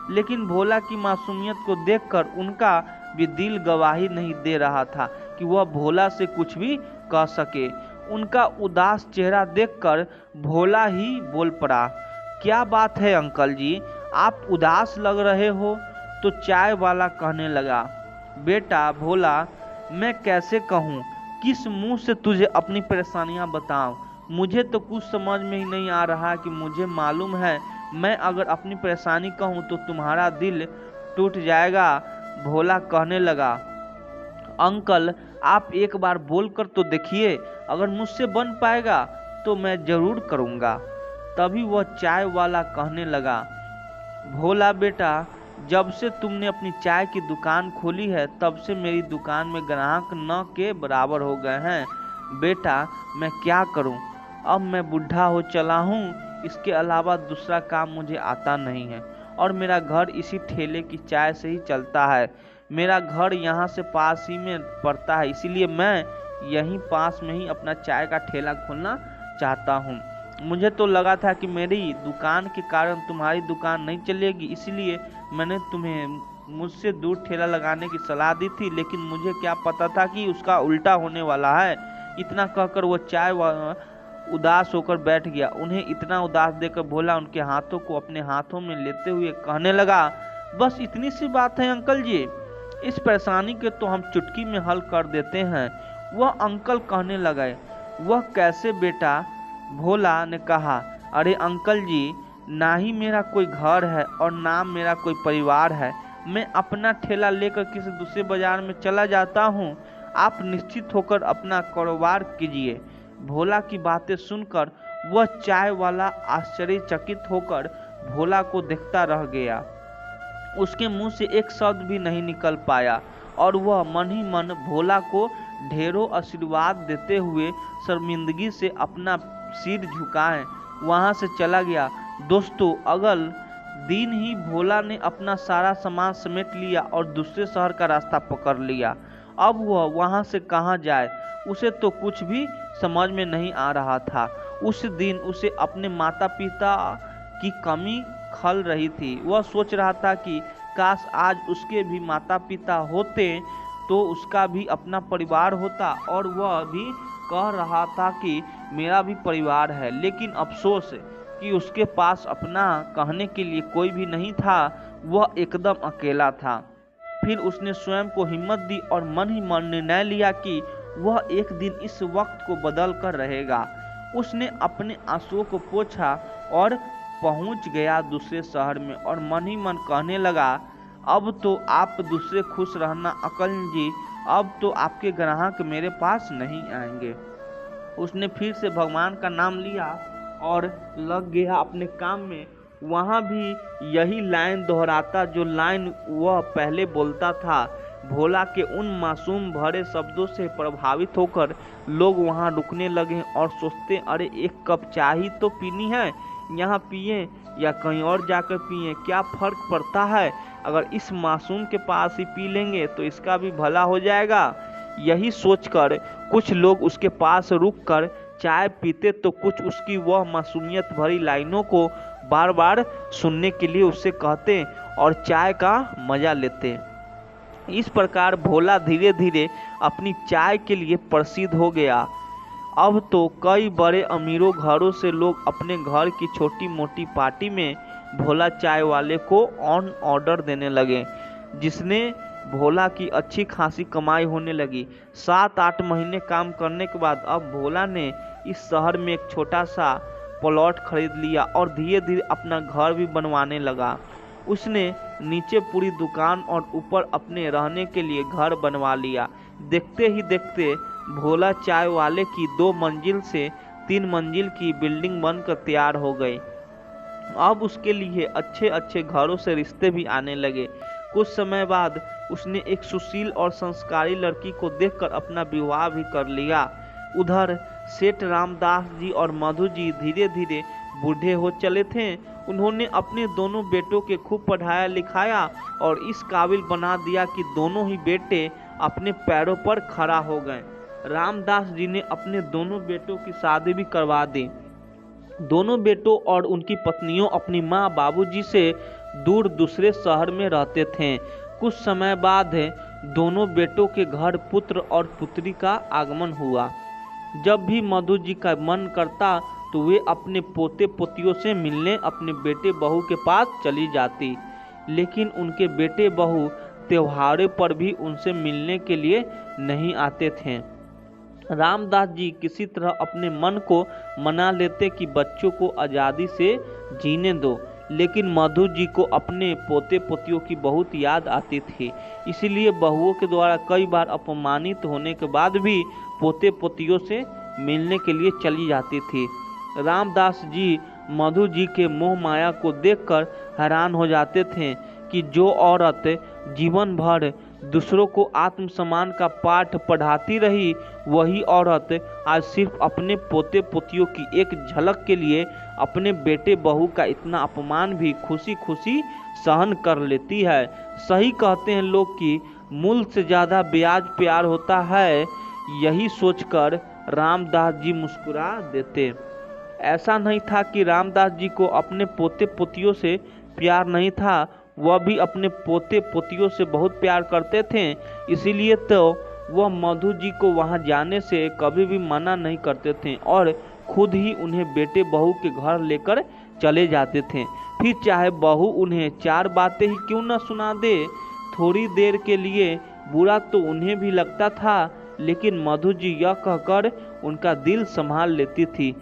लेकिन भोला की मासूमियत को देखकर उनका भी दिल गवाही नहीं दे रहा था कि वह भोला से कुछ भी कह सके। उनका उदास चेहरा देखकर भोला ही बोल पड़ा, क्या बात है अंकल जी, आप उदास लग रहे हो? तो चाय वाला कहने लगा, बेटा भोला, मैं कैसे कहूँ, किस मुंह से तुझे अपनी परेशानियां बताऊं? मुझे तो कुछ समझ में ही नहीं आ रहा कि मुझे मालूम है मैं अगर अपनी परेशानी कहूँ तो तुम्हारा दिल टूट जाएगा। भोला कहने लगा, अंकल आप एक बार बोल कर तो देखिए, अगर मुझसे बन पाएगा तो मैं जरूर करूँगा। तभी वह चाय वाला कहने लगा, भोला बेटा, जब से तुमने अपनी चाय की दुकान खोली है तब से मेरी दुकान में ग्राहक न के बराबर हो गए हैं। बेटा मैं क्या करूं, अब मैं बूढ़ा हो चला हूं, इसके अलावा दूसरा काम मुझे आता नहीं है और मेरा घर इसी ठेले की चाय से ही चलता है। मेरा घर यहाँ से पास ही में पड़ता है, इसीलिए मैं यहीं पास में ही अपना चाय का ठेला खोलना चाहता हूँ। मुझे तो लगा था कि मेरी दुकान के कारण तुम्हारी दुकान नहीं चलेगी, इसलिए मैंने तुम्हें मुझसे दूर ठेला लगाने की सलाह दी थी, लेकिन मुझे क्या पता था कि उसका उल्टा होने वाला है। इतना कहकर वो चाय उदास होकर बैठ गया। उन्हें इतना उदास देखकर भोला उनके हाथों को अपने हाथों में लेते हुए कहने लगा, बस इतनी सी बात है अंकल जी, इस परेशानी के तो हम चुटकी में हल कर देते हैं। वह अंकल कहने लगे, वह कैसे बेटा? भोला ने कहा, अरे अंकल जी, ना ही मेरा कोई घर है और ना मेरा कोई परिवार है। मैं अपना ठेला लेकर किसी दूसरे बाजार में चला जाता हूँ, आप निश्चित होकर अपना कारोबार कीजिए। भोला की बातें सुनकर वह चाय वाला आश्चर्यचकित होकर भोला को देखता रह गया। उसके मुंह से एक शब्द भी नहीं निकल पाया और वह मन ही मन भोला को ढेरों आशीर्वाद देते हुए शर्मिंदगी से अपना सिर झुकाए वहां से चला गया। दोस्तों, अगल दिन ही भोला ने अपना सारा सामान समेट लिया और दूसरे शहर का रास्ता पकड़ लिया। अब वह वहां से कहां जाए, उसे तो कुछ भी समझ में नहीं आ रहा था। उस दिन उसे अपने माता पिता की कमी खल रही थी। वह सोच रहा था कि काश आज उसके भी माता पिता होते तो उसका भी अपना परिवार होता, और वह भी कह रहा था कि मेरा भी परिवार है, लेकिन अफसोस कि उसके पास अपना कहने के लिए कोई भी नहीं था। वह एकदम अकेला था। फिर उसने स्वयं को हिम्मत दी और मन ही मन निर्णय लिया कि वह एक दिन इस वक्त को बदल कर रहेगा। उसने अपने आंसुओं को पोंछा और पहुंच गया दूसरे शहर में और मन ही मन कहने लगा, अब तो आप दूसरे खुश रहना अकल जी, अब तो आपके ग्राहक मेरे पास नहीं आएंगे। उसने फिर से भगवान का नाम लिया और लग गया अपने काम में। वहाँ भी यही लाइन दोहराता जो लाइन वह पहले बोलता था। भोला के उन मासूम भरे शब्दों से प्रभावित होकर लोग वहाँ रुकने लगे और सोचते, अरे एक कप चाय ही तो पीनी है, यहाँ पिए या कहीं और जाकर पिए, क्या फर्क पड़ता है, अगर इस मासूम के पास ही पी लेंगे तो इसका भी भला हो जाएगा। यही सोचकर कुछ लोग उसके पास रुककर चाय पीते तो कुछ उसकी वह मासूमियत भरी लाइनों को बार बार सुनने के लिए उससे कहते और चाय का मजा लेते। इस प्रकार भोला धीरे धीरे अपनी चाय के लिए प्रसिद्ध हो गया। अब तो कई बड़े अमीरों घरों से लोग अपने घर की छोटी मोटी पार्टी में भोला चाय वाले को ऑन ऑर्डर देने लगे, जिसने भोला की अच्छी खासी कमाई होने लगी। 7-8 महीने काम करने के बाद अब भोला ने इस शहर में एक छोटा सा प्लॉट खरीद लिया और धीरे धीरे अपना घर भी बनवाने लगा। उसने नीचे पूरी दुकान और ऊपर अपने रहने के लिए घर बनवा लिया। देखते ही देखते भोला चाय वाले की 2 मंजिल से 3 मंजिल की बिल्डिंग बनकर तैयार हो गई। अब उसके लिए अच्छे अच्छे घरों से रिश्ते भी आने लगे। कुछ समय बाद उसने एक सुशील और संस्कारी लड़की को देखकर अपना विवाह भी कर लिया। उधर सेठ रामदास जी और मधु जी धीरे धीरे बूढ़े हो चले थे। उन्होंने अपने दोनों बेटों के खूब पढ़ाया लिखाया और इस काबिल बना दिया कि दोनों ही बेटे अपने पैरों पर खड़ा हो गए। रामदास जी ने अपने दोनों बेटों की शादी भी करवा दी। दोनों बेटों और उनकी पत्नियों अपनी माँ बाबूजी से दूर दूसरे शहर में रहते थे। कुछ समय बाद दोनों बेटों के घर पुत्र और पुत्री का आगमन हुआ। जब भी मधु जी का मन करता तो वे अपने पोते पोतियों से मिलने अपने बेटे बहू के पास चली जाती, लेकिन उनके बेटे बहू त्योहारों पर भी उनसे मिलने के लिए नहीं आते थे। रामदास जी किसी तरह अपने मन को मना लेते कि बच्चों को आज़ादी से जीने दो, लेकिन मधु जी को अपने पोते पोतियों की बहुत याद आती थी। इसीलिए बहुओं के द्वारा कई बार अपमानित होने के बाद भी पोते पोतियों से मिलने के लिए चली जाती थी। रामदास जी मधु जी के मोह माया को देखकर हैरान हो जाते थे कि जो औरत जीवन भर दूसरों को आत्मसम्मान का पाठ पढ़ाती रही, वही औरत आज सिर्फ अपने पोते पोतियों की एक झलक के लिए अपने बेटे बहू का इतना अपमान भी खुशी खुशी सहन कर लेती है। सही कहते हैं लोग कि मूल से ज़्यादा ब्याज प्यार होता है। यही सोचकर रामदास जी मुस्कुरा देते। ऐसा नहीं था कि रामदास जी को अपने पोते पोतियों से प्यार नहीं था, वह भी अपने पोते पोतियों से बहुत प्यार करते थे। इसीलिए तो वह मधु जी को वहां जाने से कभी भी मना नहीं करते थे और खुद ही उन्हें बेटे बहू के घर लेकर चले जाते थे। फिर चाहे बहू उन्हें 4 बातें ही क्यों न सुना दे, थोड़ी देर के लिए बुरा तो उन्हें भी लगता था, लेकिन मधु जी यह कहकर उनका दिल संभाल लेती थी,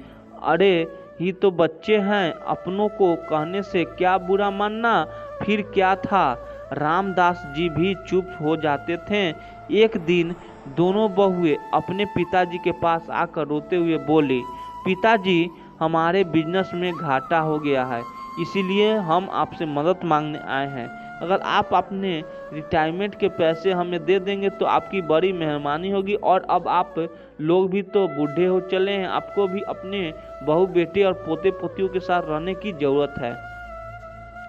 अरे ही तो बच्चे हैं, अपनों को कहने से क्या बुरा मानना, फिर क्या था। रामदास जी भी चुप हो जाते थे। एक दिन दोनों बहुएं अपने पिताजी के पास आकर रोते हुए बोली, पिताजी हमारे बिजनेस में घाटा हो गया है, इसीलिए हम आपसे मदद मांगने आए हैं। अगर आप अपने रिटायरमेंट के पैसे हमें दे देंगे तो आपकी बड़ी मेहरबानी होगी। और अब आप लोग भी तो बूढ़े हो चले हैं, आपको भी अपने बहू बेटे और पोते पोतियों के साथ रहने की ज़रूरत है,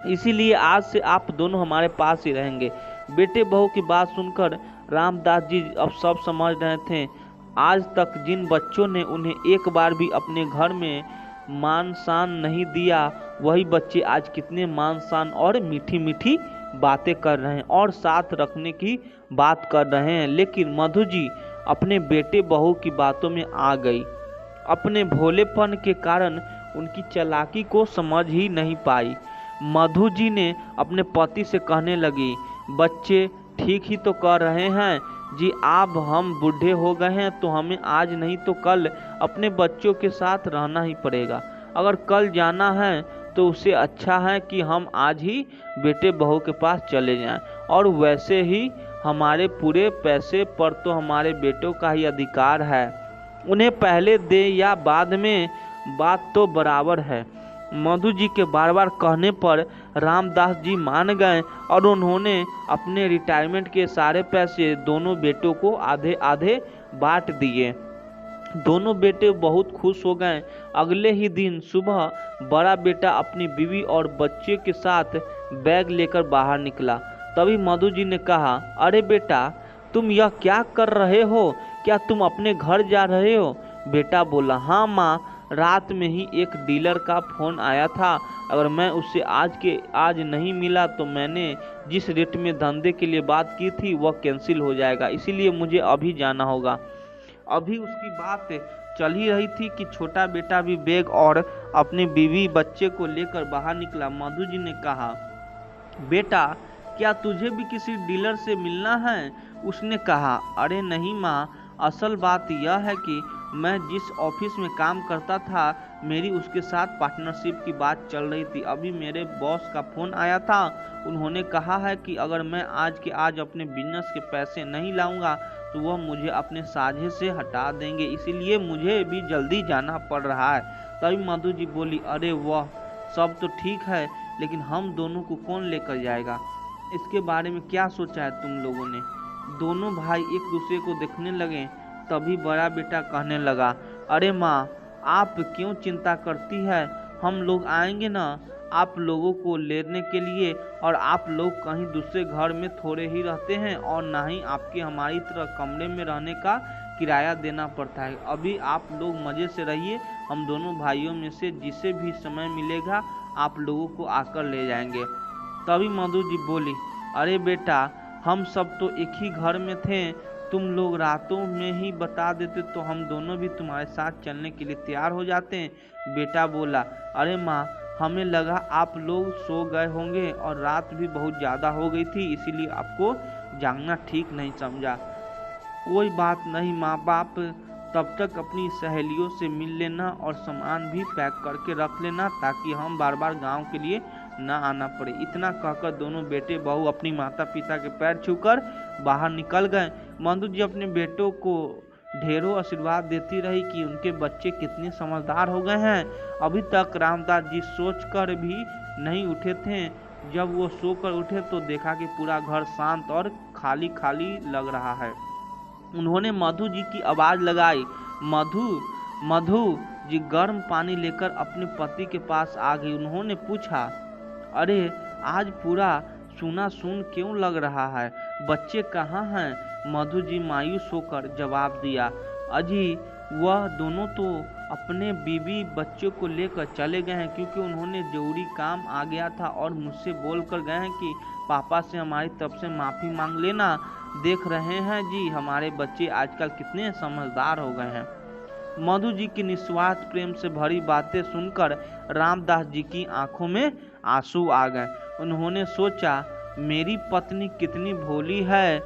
इसीलिए आज से आप दोनों हमारे पास ही रहेंगे। बेटे बहू की बात सुनकर रामदास जी अब सब समझ रहे थे। आज तक जिन बच्चों ने उन्हें एक बार भी अपने घर में मान शान नहीं दिया, वही बच्चे आज कितने मान शान और मीठी मीठी बातें कर रहे हैं और साथ रखने की बात कर रहे हैं। लेकिन मधु जी अपने बेटे बहू की बातों में आ गई। अपने भोलेपन के कारण उनकी चालाकी को समझ ही नहीं पाई। मधु जी ने अपने पति से कहने लगी, बच्चे ठीक ही तो कह रहे हैं जी। अब हम बूढ़े हो गए हैं तो हमें आज नहीं तो कल अपने बच्चों के साथ रहना ही पड़ेगा। अगर कल जाना है तो उससे अच्छा है कि हम आज ही बेटे बहू के पास चले जाएं। और वैसे ही हमारे पूरे पैसे पर तो हमारे बेटों का ही अधिकार है, उन्हें पहले दे या बाद में, बात तो बराबर है। मधु जी के बार बार कहने पर रामदास जी मान गए और उन्होंने अपने रिटायरमेंट के सारे पैसे दोनों बेटों को आधे आधे बांट दिए। दोनों बेटे बहुत खुश हो गए। अगले ही दिन सुबह बड़ा बेटा अपनी बीवी और बच्चे के साथ बैग लेकर बाहर निकला। तभी मधु जी ने कहा, अरे बेटा, तुम यह क्या कर रहे हो? क्या तुम अपने घर जा रहे हो? बेटा बोला, हाँ माँ, रात में ही एक डीलर का फोन आया था। अगर मैं उससे आज नहीं मिला तो मैंने जिस रेट में धंधे के लिए बात की थी वह कैंसिल हो जाएगा, इसीलिए मुझे अभी जाना होगा। अभी उसकी बात चल ही रही थी कि छोटा बेटा भी बैग और अपनी बीवी बच्चे को लेकर बाहर निकला। मधु जी ने कहा, बेटा, क्या तुझे भी किसी डीलर से मिलना है? उसने कहा, अरे नहीं माँ, असल बात यह है कि मैं जिस ऑफिस में काम करता था मेरी उसके साथ पार्टनरशिप की बात चल रही थी। अभी मेरे बॉस का फोन आया था। उन्होंने कहा है कि अगर मैं आज के आज अपने बिजनेस के पैसे नहीं लाऊंगा तो वह मुझे अपने साझे से हटा देंगे, इसीलिए मुझे भी जल्दी जाना पड़ रहा है। तभी मधु जी बोली, अरे वह सब तो ठीक है, लेकिन हम दोनों को कौन लेकर जाएगा? इसके बारे में क्या सोचा है तुम लोगों ने? दोनों भाई एक दूसरे को देखने लगे। तभी बड़ा बेटा कहने लगा, अरे माँ, आप क्यों चिंता करती है? हम लोग आएंगे ना आप लोगों को लेने के लिए। और आप लोग कहीं दूसरे घर में थोड़े ही रहते हैं और ना ही आपके हमारी तरह कमरे में रहने का किराया देना पड़ता है। अभी आप लोग मज़े से रहिए, हम दोनों भाइयों में से जिसे भी समय मिलेगा आप लोगों को आकर ले जाएंगे। तभी मधु जी बोली, अरे बेटा, हम सब तो एक ही घर में थे, तुम लोग रातों में ही बता देते तो हम दोनों भी तुम्हारे साथ चलने के लिए तैयार हो जाते हैं। बेटा बोला, अरे माँ, हमें लगा आप लोग सो गए होंगे और रात भी बहुत ज़्यादा हो गई थी, इसीलिए आपको जागना ठीक नहीं समझा। कोई बात नहीं माँ बाप, तब तक अपनी सहेलियों से मिल लेना और सामान भी पैक करके रख लेना ताकि हम बार बार गांव के लिए ना आना पड़े। इतना कहकर दोनों बेटे बहू अपनी माता पिता के पैर छूकर बाहर निकल गए। मधु जी अपने बेटों को ढेरों आशीर्वाद देती रही कि उनके बच्चे कितने समझदार हो गए हैं। अभी तक रामदास जी सोचकर भी नहीं उठे थे। जब वो सोकर उठे तो देखा कि पूरा घर शांत और खाली खाली लग रहा है। उन्होंने मधु जी की आवाज़ लगाई, मधु मधु जी गर्म पानी लेकर अपने पति के पास आ गई। उन्होंने पूछा, अरे आज पूरा सूना सून क्यों लग रहा है? बच्चे कहाँ हैं? मधु जी मायूस होकर जवाब दिया, अजी वह दोनों तो अपने बीवी बच्चों को लेकर चले गए हैं, क्योंकि उन्होंने जरूरी काम आ गया था और मुझसे बोल कर गए हैं कि पापा से हमारी तरफ से माफ़ी मांग लेना। देख रहे हैं जी हमारे बच्चे आजकल कितने समझदार हो गए हैं। मधु जी की निस्वार्थ प्रेम से भरी बातें सुनकर रामदास जी की आंखों में आंसू आ गए। उन्होंने सोचा, मेरी पत्नी कितनी भोली है,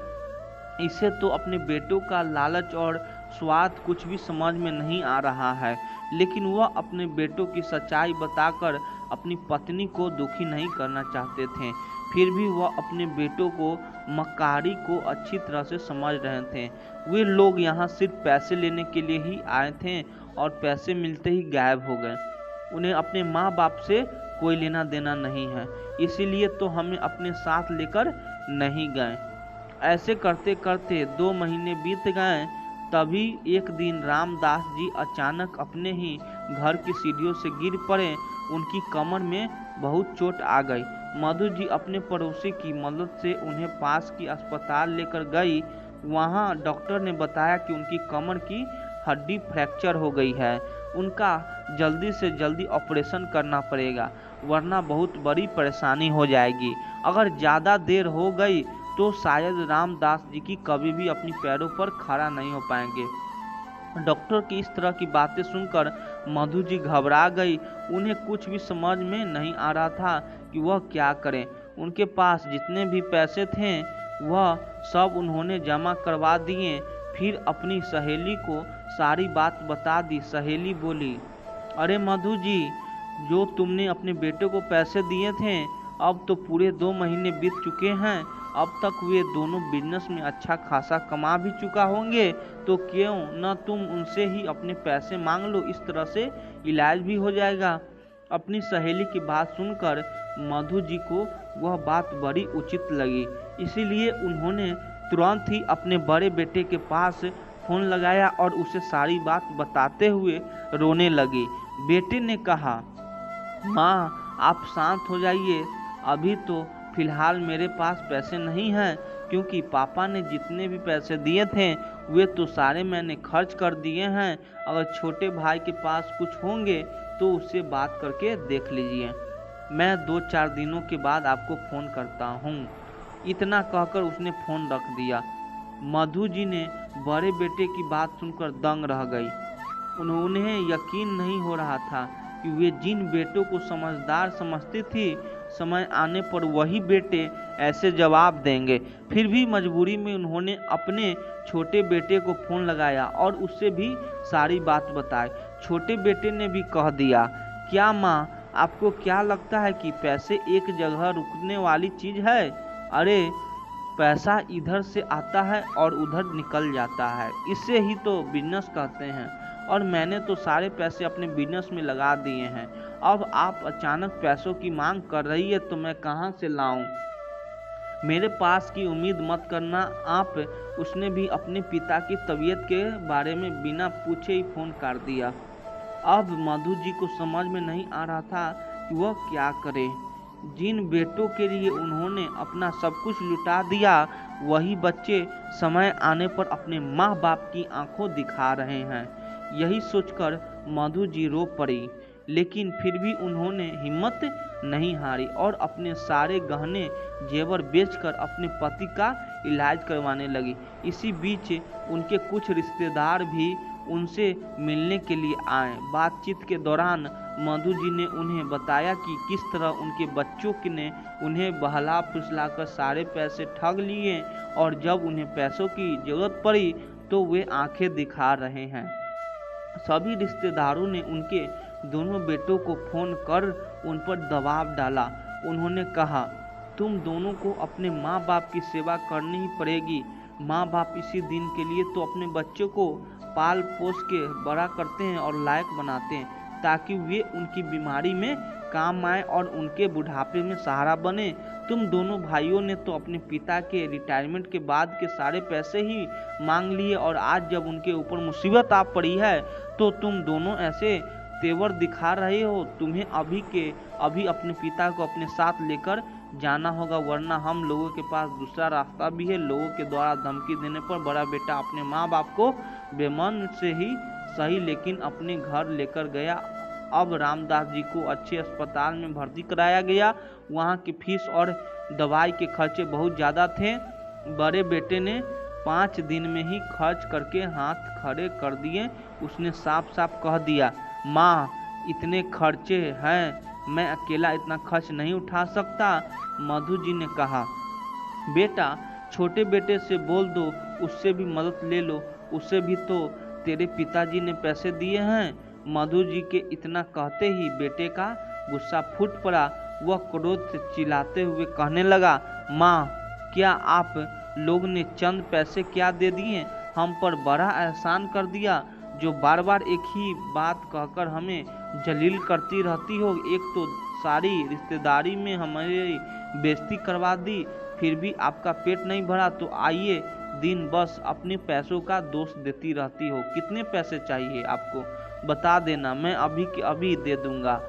इसे तो अपने बेटों का लालच और स्वार्थ कुछ भी समझ में नहीं आ रहा है, लेकिन वह अपने बेटों की सच्चाई बताकर अपनी पत्नी को दुखी नहीं करना चाहते थे। फिर भी वह अपने बेटों को मक्कारी को अच्छी तरह से समझ रहे थे। वे लोग यहाँ सिर्फ पैसे लेने के लिए ही आए थे और पैसे मिलते ही गायब हो गए। उन्हें अपने माँ बाप से कोई लेना देना नहीं है, इसीलिए तो हमें अपने साथ लेकर नहीं गए। ऐसे करते करते 2 महीने बीत गए। तभी एक दिन रामदास जी अचानक अपने ही घर की सीढ़ियों से गिर पड़े। उनकी कमर में बहुत चोट आ गई। मधु जी अपने पड़ोसी की मदद से उन्हें पास की अस्पताल लेकर गई। वहां डॉक्टर ने बताया कि उनकी कमर की हड्डी फ्रैक्चर हो गई है। उनका जल्दी से जल्दी ऑपरेशन करना पड़ेगा, वरना बहुत बड़ी परेशानी हो जाएगी। अगर ज़्यादा देर हो गई तो शायद रामदास जी की कभी भी अपनी पैरों पर खड़ा नहीं हो पाएंगे। डॉक्टर की इस तरह की बातें सुनकर मधु जी घबरा गई। उन्हें कुछ भी समझ में नहीं आ रहा था कि वह क्या करें। उनके पास जितने भी पैसे थे वह सब उन्होंने जमा करवा दिए। फिर अपनी सहेली को सारी बात बता दी। सहेली बोली, अरे मधु जी, जो तुमने अपने बेटे को पैसे दिए थे, अब तो पूरे 2 महीने बीत चुके हैं। अब तक वे दोनों बिजनेस में अच्छा खासा कमा भी चुका होंगे, तो क्यों न तुम उनसे ही अपने पैसे मांग लो। इस तरह से इलाज भी हो जाएगा। अपनी सहेली की बात सुनकर मधु जी को वह बात बड़ी उचित लगी, इसीलिए उन्होंने तुरंत ही अपने बड़े बेटे के पास फोन लगाया और उसे सारी बात बताते हुए रोने लगी। बेटे ने कहा, माँ आप शांत हो जाइए, अभी तो फिलहाल मेरे पास पैसे नहीं हैं, क्योंकि पापा ने जितने भी पैसे दिए थे वे तो सारे मैंने खर्च कर दिए हैं। अगर छोटे भाई के पास कुछ होंगे तो उससे बात करके देख लीजिए। मैं 2-4 दिनों के बाद आपको फ़ोन करता हूँ। इतना कहकर उसने फ़ोन रख दिया। मधु जी ने बड़े बेटे की बात सुनकर दंग रह गई। उन्हें यकीन नहीं हो रहा था कि वे जिन बेटों को समझदार समझती थी, समय आने पर वही बेटे ऐसे जवाब देंगे। फिर भी मजबूरी में उन्होंने अपने छोटे बेटे को फ़ोन लगाया और उससे भी सारी बात बताई। छोटे बेटे ने भी कह दिया, क्या माँ, आपको क्या लगता है कि पैसे एक जगह रुकने वाली चीज़ है? अरे पैसा इधर से आता है और उधर निकल जाता है, इसे ही तो बिजनेस कहते हैं। और मैंने तो सारे पैसे अपने बिजनेस में लगा दिए हैं। अब आप अचानक पैसों की मांग कर रही है तो मैं कहाँ से लाऊं? मेरे पास की उम्मीद मत करना आप। उसने भी अपने पिता की तबीयत के बारे में बिना पूछे ही फ़ोन कर दिया। अब मधु जी को समझ में नहीं आ रहा था कि वह क्या करे। जिन बेटों के लिए उन्होंने अपना सब कुछ लुटा दिया, वही बच्चे समय आने पर अपने माँ बाप की आंखों दिखा रहे हैं। यही सोचकर मधु जी रो पड़ी, लेकिन फिर भी उन्होंने हिम्मत नहीं हारी और अपने सारे गहने जेवर बेचकर अपने पति का इलाज करवाने लगी। इसी बीच उनके कुछ रिश्तेदार भी उनसे मिलने के लिए आए। बातचीत के दौरान मधु जी ने उन्हें बताया कि किस तरह उनके बच्चों ने उन्हें बहला फुसलाकर सारे पैसे ठग लिए और जब उन्हें पैसों की जरूरत पड़ी तो वे आंखें दिखा रहे हैं। सभी रिश्तेदारों ने उनके दोनों बेटों को फ़ोन कर उन पर दबाव डाला। उन्होंने कहा, तुम दोनों को अपने माँ बाप की सेवा करनी ही पड़ेगी। माँ बाप इसी दिन के लिए तो अपने बच्चों को पाल पोस के बड़ा करते हैं और लायक बनाते हैं, ताकि वे उनकी बीमारी में काम आए और उनके बुढ़ापे में सहारा बने। तुम दोनों भाइयों ने तो अपने पिता के रिटायरमेंट के बाद के सारे पैसे ही मांग लिए और आज जब उनके ऊपर मुसीबत आ पड़ी है तो तुम दोनों ऐसे तेवर दिखा रहे हो। तुम्हें अभी के अभी अपने पिता को अपने साथ लेकर जाना होगा, वरना हम लोगों के पास दूसरा रास्ता भी है। लोगों के द्वारा धमकी देने पर बड़ा बेटा अपने माँ बाप को बेमन से ही सही लेकिन अपने घर लेकर गया। अब रामदास जी को अच्छे अस्पताल में भर्ती कराया गया। वहाँ की फीस और दवाई के खर्चे बहुत ज़्यादा थे। बड़े बेटे ने 5 दिन में ही खर्च करके हाथ खड़े कर दिए। उसने साफ साफ कह दिया, माँ इतने खर्चे हैं, मैं अकेला इतना खर्च नहीं उठा सकता। मधु जी ने कहा, बेटा छोटे बेटे से बोल दो, उससे भी मदद ले लो, उसे भी तो तेरे पिताजी ने पैसे दिए हैं। मधु जी के इतना कहते ही बेटे का गुस्सा फूट पड़ा। वह क्रोध से चिल्लाते हुए कहने लगा, माँ क्या आप लोग ने चंद पैसे क्या दे दिए, हम पर बड़ा एहसान कर दिया, जो बार बार एक ही बात कहकर हमें जलील करती रहती हो। एक तो सारी रिश्तेदारी में हमारी बेइज्जती करवा दी, फिर भी आपका पेट नहीं भरा तो आइए दिन बस अपने पैसों का दोष देती रहती हो। कितने पैसे चाहिए आपको बता देना, मैं अभी के अभी दे दूंगा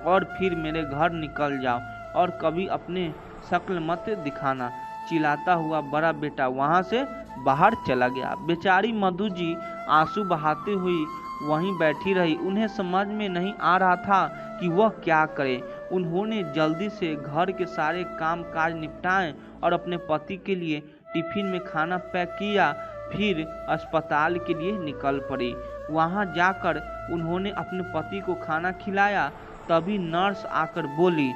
और फिर मेरे घर निकल जाओ और कभी अपने शक्ल मत दिखाना। चिल्लाता हुआ बड़ा बेटा वहां से बाहर चला गया। बेचारी मधु जी आंसू बहाती हुई वहीं बैठी रही। उन्हें समझ में नहीं आ रहा था कि वह क्या करे। उन्होंने जल्दी से घर के सारे काम काज निपटाए और अपने पति के लिए टिफिन में खाना पैक किया, फिर अस्पताल के लिए निकल पड़ी। वहां जाकर उन्होंने अपने पति को खाना खिलाया। तभी नर्स आकर बोली,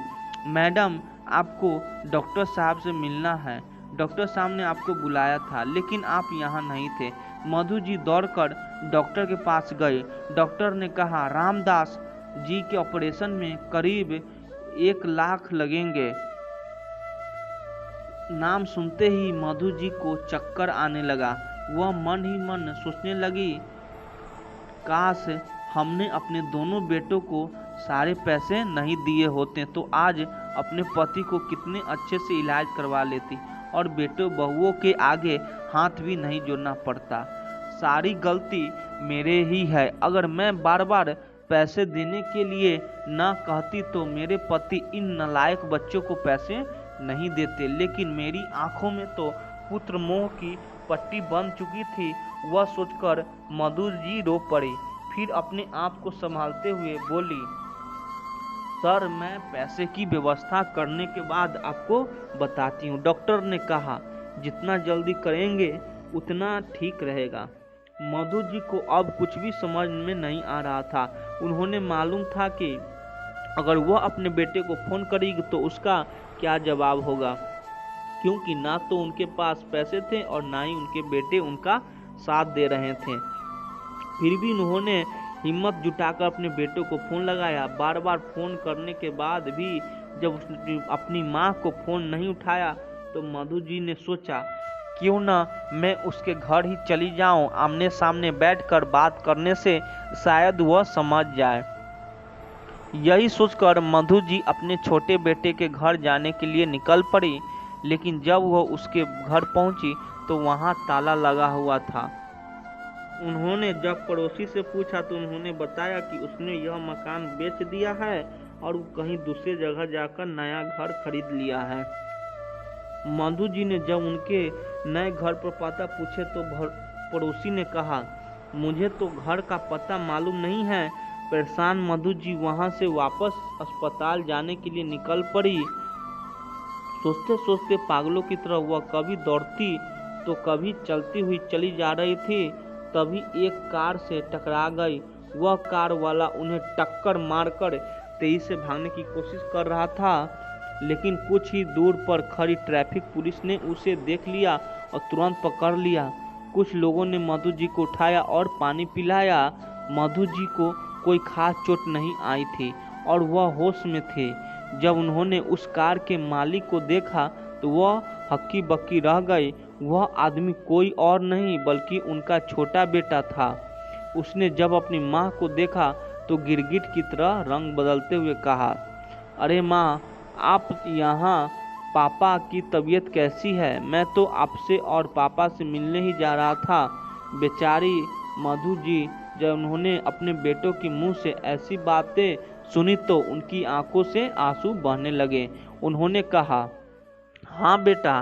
मैडम आपको डॉक्टर साहब से मिलना है। डॉक्टर साहब ने आपको बुलाया था, लेकिन आप यहाँ नहीं थे। मधु जी दौड़कर डॉक्टर के पास गए। डॉक्टर ने कहा, रामदास जी के ऑपरेशन में करीब 1 लाख लगेंगे। नाम सुनते ही मधु जी को चक्कर आने लगा। वह मन ही मन सोचने लगी, काश हमने अपने दोनों बेटों को सारे पैसे नहीं दिए होते तो आज अपने पति को कितने अच्छे से इलाज करवा लेती और बेटों बहुओं के आगे हाथ भी नहीं जोड़ना पड़ता। सारी गलती मेरे ही है। अगर मैं बार बार पैसे देने के लिए न कहती तो मेरे पति इन नालायक बच्चों को पैसे नहीं देते। लेकिन मेरी आंखों में तो पुत्र मोह की पट्टी बन चुकी थी। वह सोचकर मधु जी रो पड़ी। फिर अपने आप को संभालते हुए बोली, सर मैं पैसे की व्यवस्था करने के बाद आपको बताती हूँ। डॉक्टर ने कहा, जितना जल्दी करेंगे उतना ठीक रहेगा। मधु जी को अब कुछ भी समझ में नहीं आ रहा था। उन्होंने मालूम था कि अगर वह अपने बेटे को फोन करेगी तो उसका क्या जवाब होगा, क्योंकि ना तो उनके पास पैसे थे और ना ही उनके बेटे उनका साथ दे रहे थे। फिर भी उन्होंने हिम्मत जुटाकर अपने बेटों को फोन लगाया। बार बार फोन करने के बाद भी जब उसने अपनी माँ को फोन नहीं उठाया तो मधु जी ने सोचा, क्यों ना मैं उसके घर ही चली जाऊं। आमने सामने बैठकर बात करने से शायद वह समझ जाए। यही सोचकर मधु जी अपने छोटे बेटे के घर जाने के लिए निकल पड़ी। लेकिन जब वह उसके घर पहुंची तो वहां ताला लगा हुआ था। उन्होंने जब पड़ोसी से पूछा तो उन्होंने बताया कि उसने यह मकान बेच दिया है और वो कहीं दूसरी जगह जाकर नया घर खरीद लिया है। मधु जी ने जब उनके नए घर पर पता पूछे तो पड़ोसी ने कहा, मुझे तो घर का पता मालूम नहीं है। परेशान मधु जी वहां से वापस अस्पताल जाने के लिए निकल पड़ी। सोचते सोचते पागलों की तरह वह कभी दौड़ती तो कभी चलती हुई चली जा रही थी। तभी एक कार से टकरा गई। वह कार वाला उन्हें टक्कर मारकर तेजी से भागने की कोशिश कर रहा था, लेकिन कुछ ही दूर पर खड़ी ट्रैफिक पुलिस ने उसे देख लिया और तुरंत पकड़ लिया। कुछ लोगों ने मधु जी को उठाया और पानी पिलाया। मधु जी को कोई खास चोट नहीं आई थी और वह होश में थे। जब उन्होंने उस कार के मालिक को देखा तो वह हक्की बक्की रह गए। वह आदमी कोई और नहीं बल्कि उनका छोटा बेटा था। उसने जब अपनी माँ को देखा तो गिरगिट की तरह रंग बदलते हुए कहा, अरे माँ, आप यहाँ? पापा की तबीयत कैसी है? मैं तो आपसे और पापा से मिलने ही जा रहा था। बेचारी मधु जी जब उन्होंने अपने बेटों के मुंह से ऐसी बातें सुनी तो उनकी आंखों से आंसू बहने लगे। उन्होंने कहा, हाँ बेटा,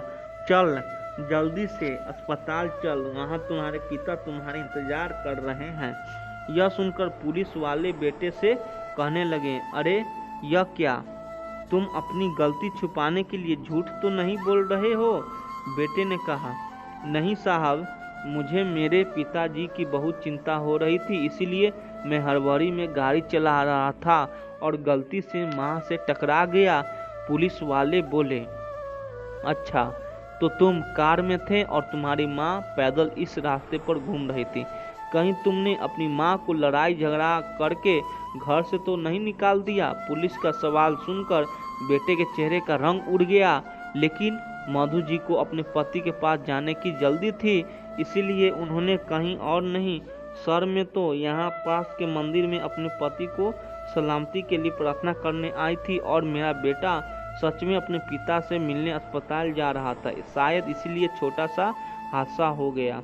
चल जल्दी से अस्पताल चल, वहाँ तुम्हारे पिता तुम्हारे इंतजार कर रहे हैं। यह सुनकर पुलिस वाले बेटे से कहने लगे, अरे यह क्या? तुम अपनी गलती छुपाने के लिए झूठ तो नहीं बोल रहे हो? बेटे ने कहा, नहीं साहब, मुझे मेरे पिताजी की बहुत चिंता हो रही थी, इसीलिए मैं हड़बड़ी में गाड़ी चला रहा था और गलती से माँ से टकरा गया। पुलिस वाले बोले, अच्छा, तो तुम कार में थे और तुम्हारी माँ पैदल इस रास्ते पर घूम रही थी। कहीं तुमने अपनी माँ को लड़ाई झगड़ा करके घर से तो नहीं निकाल दिया? पुलिस का सवाल सुनकर बेटे के चेहरे का रंग उड़ गया। लेकिन मधु जी को अपने पति के पास जाने की जल्दी थी, इसीलिए उन्होंने कहीं और नहीं, सर में तो यहाँ पास के मंदिर में अपने पति को सलामती के लिए प्रार्थना करने आई थी और मेरा बेटा सच में अपने पिता से मिलने अस्पताल जा रहा था। शायद इसीलिए छोटा सा हादसा हो गया।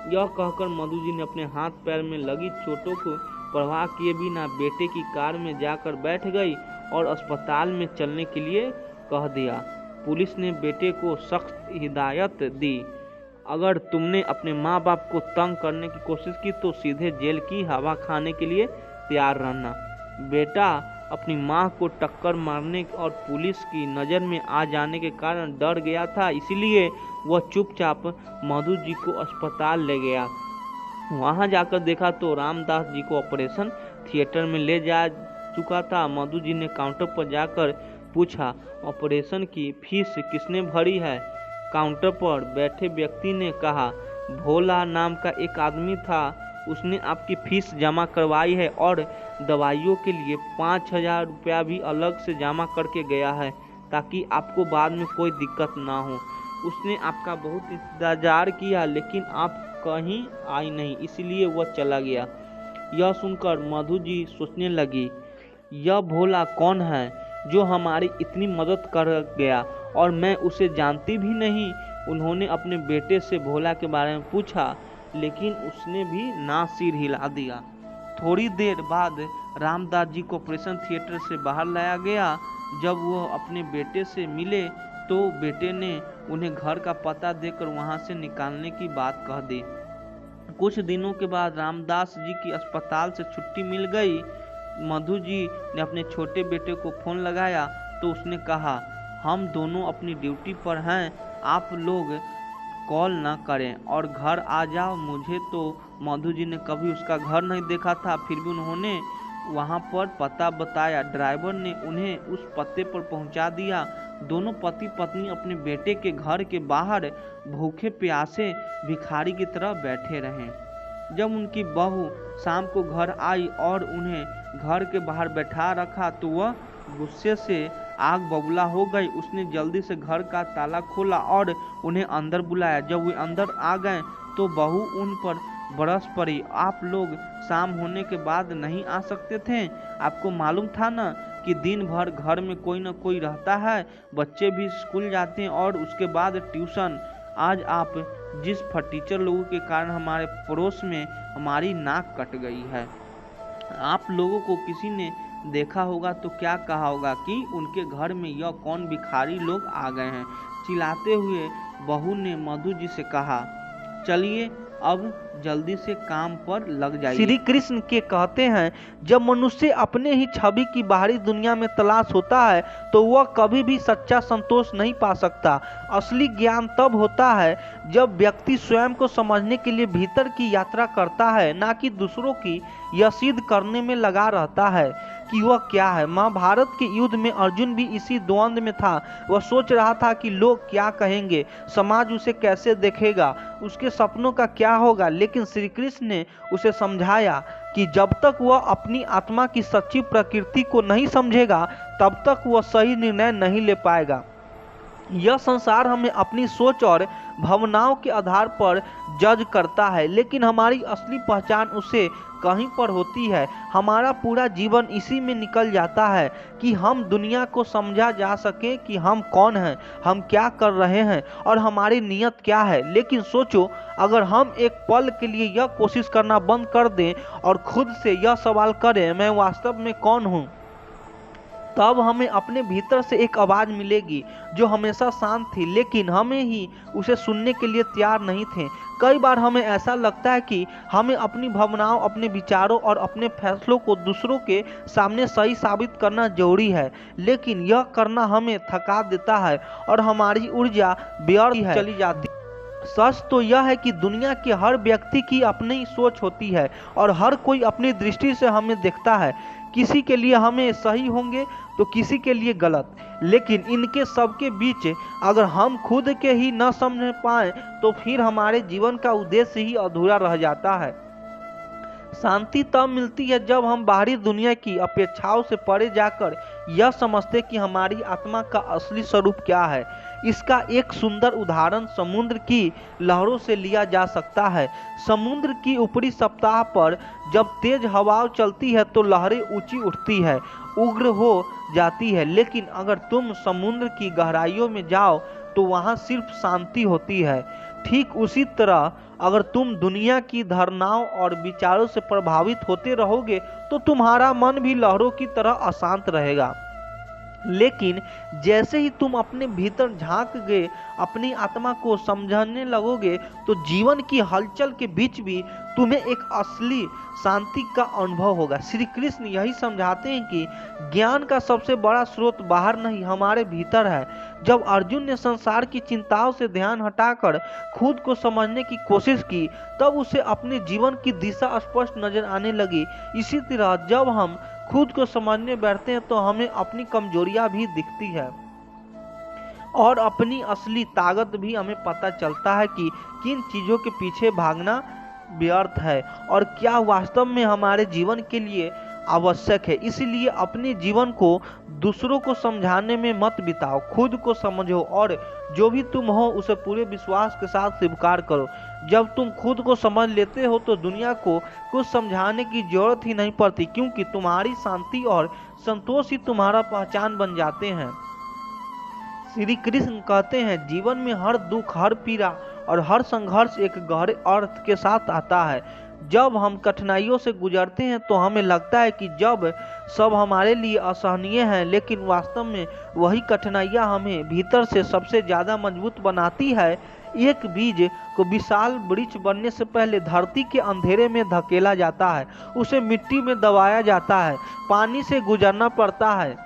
यह कहकर मधु जी ने अपने हाथ पैर में लगी चोटों को परवाह किए बिना बेटे की कार में जाकर बैठ गई और अस्पताल में चलने के लिए कह दिया। पुलिस ने बेटे को सख्त हिदायत दी, अगर तुमने अपने माँ बाप को तंग करने की कोशिश की तो सीधे जेल की हवा खाने के लिए तैयार रहना। बेटा अपनी माँ को टक्कर मारने और पुलिस की नज़र में आ जाने के कारण डर गया था, इसीलिए वह चुपचाप मधु जी को अस्पताल ले गया। वहां जाकर देखा तो रामदास जी को ऑपरेशन थिएटर में ले जा चुका था। मधु जी ने काउंटर पर जाकर पूछा, ऑपरेशन की फीस किसने भरी है? काउंटर पर बैठे व्यक्ति ने कहा, भोला नाम का एक आदमी था, उसने आपकी फीस जमा करवाई है और दवाइयों के लिए 5,000 रुपया भी अलग से जमा करके गया है ताकि आपको बाद में कोई दिक्कत ना हो। उसने आपका बहुत इंतजार किया लेकिन आप कहीं आई नहीं, इसलिए वह चला गया। यह सुनकर मधु जी सोचने लगी, यह भोला कौन है जो हमारी इतनी मदद कर गया और मैं उसे जानती भी नहीं। उन्होंने अपने बेटे से भोला के बारे में पूछा लेकिन उसने भी ना सिर हिला दिया। थोड़ी देर बाद रामदास जी को ऑपरेशन थिएटर से बाहर लाया गया। जब वह अपने बेटे से मिले तो बेटे ने उन्हें घर का पता देकर वहां से निकालने की बात कह दी। कुछ दिनों के बाद रामदास जी की अस्पताल से छुट्टी मिल गई। मधु जी ने अपने छोटे बेटे को फोन लगाया तो उसने कहा, हम दोनों अपनी ड्यूटी पर हैं, आप लोग कॉल ना करें और घर आ जाओ। मुझे तो मधु जी ने कभी उसका घर नहीं देखा था, फिर भी उन्होंने वहां पर पता बताया। ड्राइवर ने उन्हें उस पते पर पहुंचा दिया। दोनों पति पत्नी अपने बेटे के घर के बाहर भूखे प्यासे भिखारी की तरह बैठे रहे। जब उनकी बहू शाम को घर आई और उन्हें घर के बाहर बैठा रखा तो वह गुस्से से आग बबूला हो गई। उसने जल्दी से घर का ताला खोला और उन्हें अंदर बुलाया। जब वे अंदर आ गए तो बहू उन पर बरस पड़ी, आप लोग शाम होने के बाद नहीं आ सकते थे? आपको मालूम था ना कि दिन भर घर में कोई न कोई रहता है, बच्चे भी स्कूल जाते हैं और उसके बाद ट्यूशन। आज आप जिस फटीचर लोगों के कारण हमारे पड़ोस में हमारी नाक कट गई है, आप लोगों को किसी ने देखा होगा तो क्या कहा होगा कि उनके घर में यह कौन भिखारी लोग आ गए हैं। चिल्लाते हुए बहू ने मधु जी से कहा, चलिए अब जल्दी से काम पर लग जाइए। श्री कृष्ण के कहते हैं, जब मनुष्य अपने ही छवि की बाहरी दुनिया में तलाश होता है तो वह कभी भी सच्चा संतोष नहीं पा सकता। असली ज्ञान तब होता है जब व्यक्ति स्वयं को समझने के लिए भीतर की यात्रा करता है, ना कि दूसरों की यह सिद्ध करने में लगा रहता है कि वह क्या है। महाभारत के युद्ध में अर्जुन भी इसी द्वंद में था। वह सोच रहा था कि लोग क्या कहेंगे, समाज उसे कैसे देखेगा, उसके सपनों का क्या होगा। लेकिन श्री कृष्ण ने उसे समझाया कि जब तक वह अपनी आत्मा की सच्ची प्रकृति को नहीं समझेगा तब तक वह सही निर्णय नहीं ले पाएगा। यह संसार हमें अपनी सोच और भावनाओं के आधार पर जज करता है, लेकिन हमारी असली पहचान उसे कहीं पर होती है। हमारा पूरा जीवन इसी में निकल जाता है कि हम दुनिया को समझा जा सके कि हम कौन हैं, हम क्या कर रहे हैं और हमारी नीयत क्या है। लेकिन सोचो, अगर हम एक पल के लिए यह कोशिश करना बंद कर दें और खुद से यह सवाल करें, मैं वास्तव में कौन हूँ, तब हमें अपने भीतर से एक आवाज़ मिलेगी जो हमेशा शांत थी, लेकिन हमें ही उसे सुनने के लिए तैयार नहीं थे। कई बार हमें ऐसा लगता है कि हमें अपनी भावनाओं, अपने विचारों और अपने फैसलों को दूसरों के सामने सही साबित करना जरूरी है, लेकिन यह करना हमें थका देता है और हमारी ऊर्जा व्यर्थ चली जाती है। सच तो यह है कि दुनिया के हर व्यक्ति की अपनी सोच होती है और हर कोई अपनी दृष्टि से हमें देखता है। किसी के लिए हमें सही होंगे तो किसी के लिए गलत, लेकिन इनके सबके बीच अगर हम खुद के ही न समझ पाए तो फिर हमारे जीवन का उद्देश्य ही अधूरा रह जाता है। शांति तब मिलती है जब हम बाहरी दुनिया की अपेक्षाओं से परे जाकर यह समझते कि हमारी आत्मा का असली स्वरूप क्या है। इसका एक सुंदर उदाहरण समुद्र की लहरों से लिया जा सकता है। समुद्र की ऊपरी सतह पर जब तेज हवा चलती है तो लहरें ऊंची उठती है, उग्र हो जाती है, लेकिन अगर तुम समुद्र की गहराइयों में जाओ तो वहां सिर्फ शांति होती है। ठीक उसी तरह अगर तुम दुनिया की धारणाओं और विचारों से प्रभावित होते रहोगे तो तुम्हारा मन भी लहरों की तरह अशांत रहेगा। लेकिन जैसे ही तुम अपने भीतर झांक गए, अपनी आत्मा को समझने लगोगे तो जीवन की हलचल के बीच भी तुम्हें एक असली शांति का अनुभव होगा। श्री कृष्ण यही समझाते हैं कि ज्ञान का सबसे बड़ा स्रोत बाहर नहीं, हमारे भीतर है। जब अर्जुन ने संसार की चिंताओं से ध्यान हटाकर खुद को समझने की कोशिश की तब उसे अपने जीवन की दिशा स्पष्ट नजर आने लगी। इसी तरह जब हम खुद को समझने बैठते हैं तो हमें अपनी कमजोरियां भी दिखती है। और अपनी असली ताकत भी हमें पता चलता है कि किन चीज़ों के पीछे भागना व्यर्थ है और क्या वास्तव में हमारे जीवन के लिए आवश्यक है। इसलिए अपने जीवन को दूसरों को समझाने में मत बिताओ, खुद को समझो और जो भी तुम हो उसे पूरे विश्वास के साथ स्वीकार करो। जब तुम खुद को समझ लेते हो तो दुनिया को कुछ समझाने की जरूरत ही नहीं पड़ती, क्योंकि तुम्हारी शांति और संतोष ही तुम्हारा पहचान बन जाते हैं। श्री कृष्ण कहते हैं, जीवन में हर दुख, हर पीड़ा और हर संघर्ष एक गहरे अर्थ के साथ आता है। जब हम कठिनाइयों से गुजरते हैं तो हमें लगता है कि जब सब हमारे लिए असहनीय है, लेकिन वास्तव में वही कठिनाइयां हमें भीतर से सबसे ज्यादा मजबूत बनाती है। एक बीज को विशाल वृक्ष बनने से पहले धरती के अंधेरे में धकेला जाता है, उसे मिट्टी में दबाया जाता है, पानी से गुजरना पड़ता है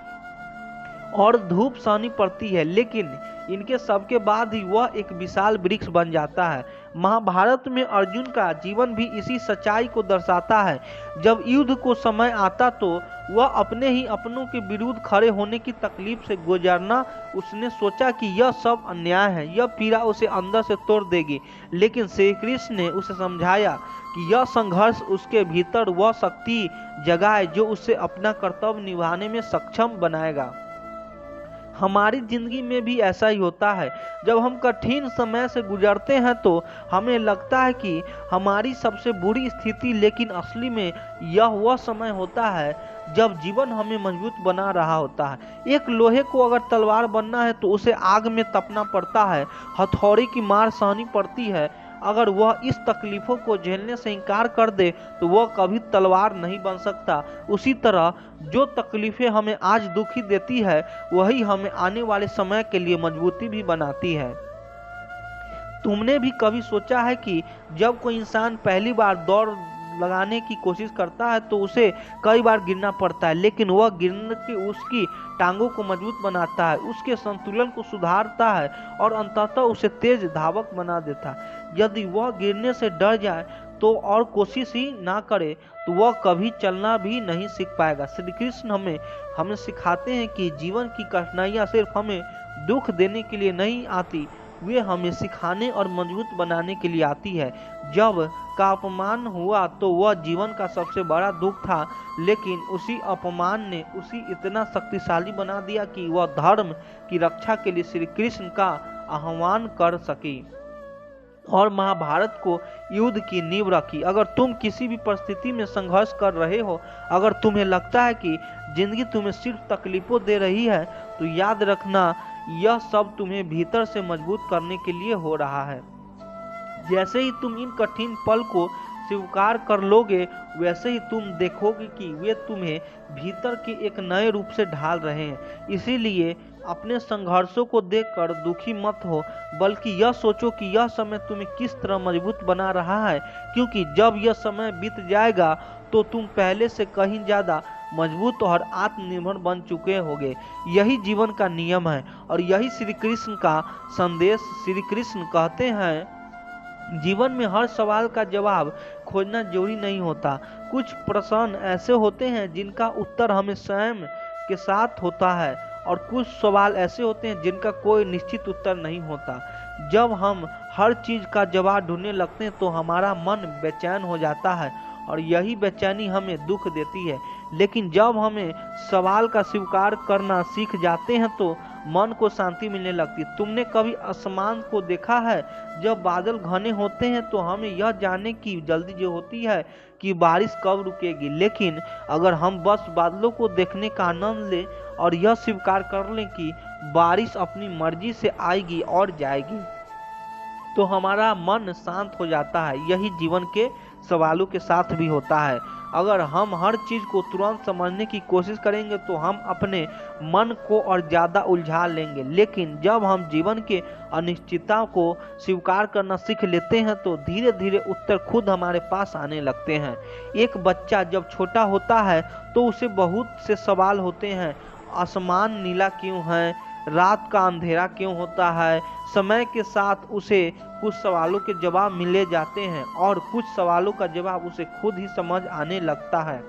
और धूप सहनी पड़ती है, लेकिन इनके सबके बाद ही वह एक विशाल वृक्ष बन जाता है। महाभारत में अर्जुन का जीवन भी इसी सच्चाई को दर्शाता है। जब युद्ध को समय आता तो वह अपने ही अपनों के विरुद्ध खड़े होने की तकलीफ से गुजरना, उसने सोचा कि यह सब अन्याय है, यह पीड़ा उसे अंदर से तोड़ देगी, लेकिन श्री कृष्ण ने उसे समझाया कि यह संघर्ष उसके भीतर वह शक्ति जगाए जो उसे अपना कर्तव्य निभाने में सक्षम बनाएगा। हमारी जिंदगी में भी ऐसा ही होता है। जब हम कठिन समय से गुजरते हैं तो हमें लगता है कि हमारी सबसे बुरी स्थिति, लेकिन असली में यह वह समय होता है जब जीवन हमें मजबूत बना रहा होता है। एक लोहे को अगर तलवार बनना है तो उसे आग में तपना पड़ता है, हथौड़ी की मार सहनी पड़ती है। अगर वह इस तकलीफों को झेलने से इनकार कर दे तो वह कभी तलवार नहीं बन सकता। उसी तरह जो तकलीफें हमें आज दुखी देती है वही हमें आने वाले समय के लिए मजबूती भी बनाती है। तुमने भी कभी सोचा है कि जब कोई इंसान पहली बार दौड़ लगाने की कोशिश करता है तो उसे कई बार गिरना पड़ता है, लेकिन वह गिरने के उसकी टांगों को मजबूत बनाता है, उसके संतुलन को सुधारता है और अंततः उसे तेज धावक बना देता है। यदि वह गिरने से डर जाए तो और कोशिश ही ना करे तो वह कभी चलना भी नहीं सीख पाएगा। श्री कृष्ण हमें सिखाते हैं कि जीवन की कठिनाइयाँ सिर्फ हमें दुख देने के लिए नहीं आती, वे हमें सिखाने और मजबूत बनाने के लिए आती है। जब का अपमान हुआ तो वह जीवन का सबसे बड़ा दुख था, लेकिन उसी अपमान ने उसे इतना शक्तिशाली बना दिया कि वह धर्म की रक्षा के लिए श्री कृष्ण का आह्वान कर सकी और महाभारत को युद्ध की नींव रखी। अगर तुम किसी भी परिस्थिति में संघर्ष कर रहे हो, अगर तुम्हें लगता है कि जिंदगी तुम्हें सिर्फ तकलीफों दे रही है, तो याद रखना यह सब तुम्हें भीतर से मजबूत करने के लिए हो रहा है। जैसे ही तुम इन कठिन पल को स्वीकार कर लोगे, वैसे ही तुम देखोगे कि वे तुम्हें भीतर के एक नए रूप से ढाल रहे हैं। इसीलिए अपने संघर्षों को देखकर दुखी मत हो, बल्कि यह सोचो कि यह समय तुम्हें किस तरह मजबूत बना रहा है, क्योंकि जब यह समय बीत जाएगा तो तुम पहले से कहीं ज्यादा मजबूत और आत्मनिर्भर बन चुके होगे। यही जीवन का नियम है और यही श्री कृष्ण का संदेश। श्री कृष्ण कहते हैं, जीवन में हर सवाल का जवाब खोजना जरूरी नहीं होता। कुछ प्रश्न ऐसे होते हैं जिनका उत्तर हमें स्वयं के साथ होता है और कुछ सवाल ऐसे होते हैं जिनका कोई निश्चित उत्तर नहीं होता। जब हम हर चीज का जवाब ढूंढने लगते हैं तो हमारा मन बेचैन हो जाता है और यही बेचैनी हमें दुख देती है। लेकिन जब हमें सवाल का स्वीकार करना सीख जाते हैं तो मन को शांति मिलने लगती है। तुमने कभी आसमान को देखा है? जब बादल घने होते हैं तो हमें यह जानने की जल्दी जो होती है कि बारिश कब रुकेगी, लेकिन अगर हम बस बादलों को देखने का आनंद लें और यह स्वीकार कर लें कि बारिश अपनी मर्जी से आएगी और जाएगी, तो हमारा मन शांत हो जाता है। यही जीवन के सवालों के साथ भी होता है। अगर हम हर चीज को तुरंत समझने की कोशिश करेंगे तो हम अपने मन को और ज्यादा उलझा लेंगे, लेकिन जब हम जीवन के अनिश्चितता को स्वीकार करना सीख लेते हैं तो धीरे धीरे उत्तर खुद हमारे पास आने लगते हैं। एक बच्चा जब छोटा होता है तो उसे बहुत से सवाल होते हैं। आसमान नीला क्यों है? रात का अंधेरा क्यों होता है? समय के साथ उसे कुछ सवालों के जवाब मिले जाते हैं और कुछ सवालों का जवाब उसे खुद ही समझ आने लगता है।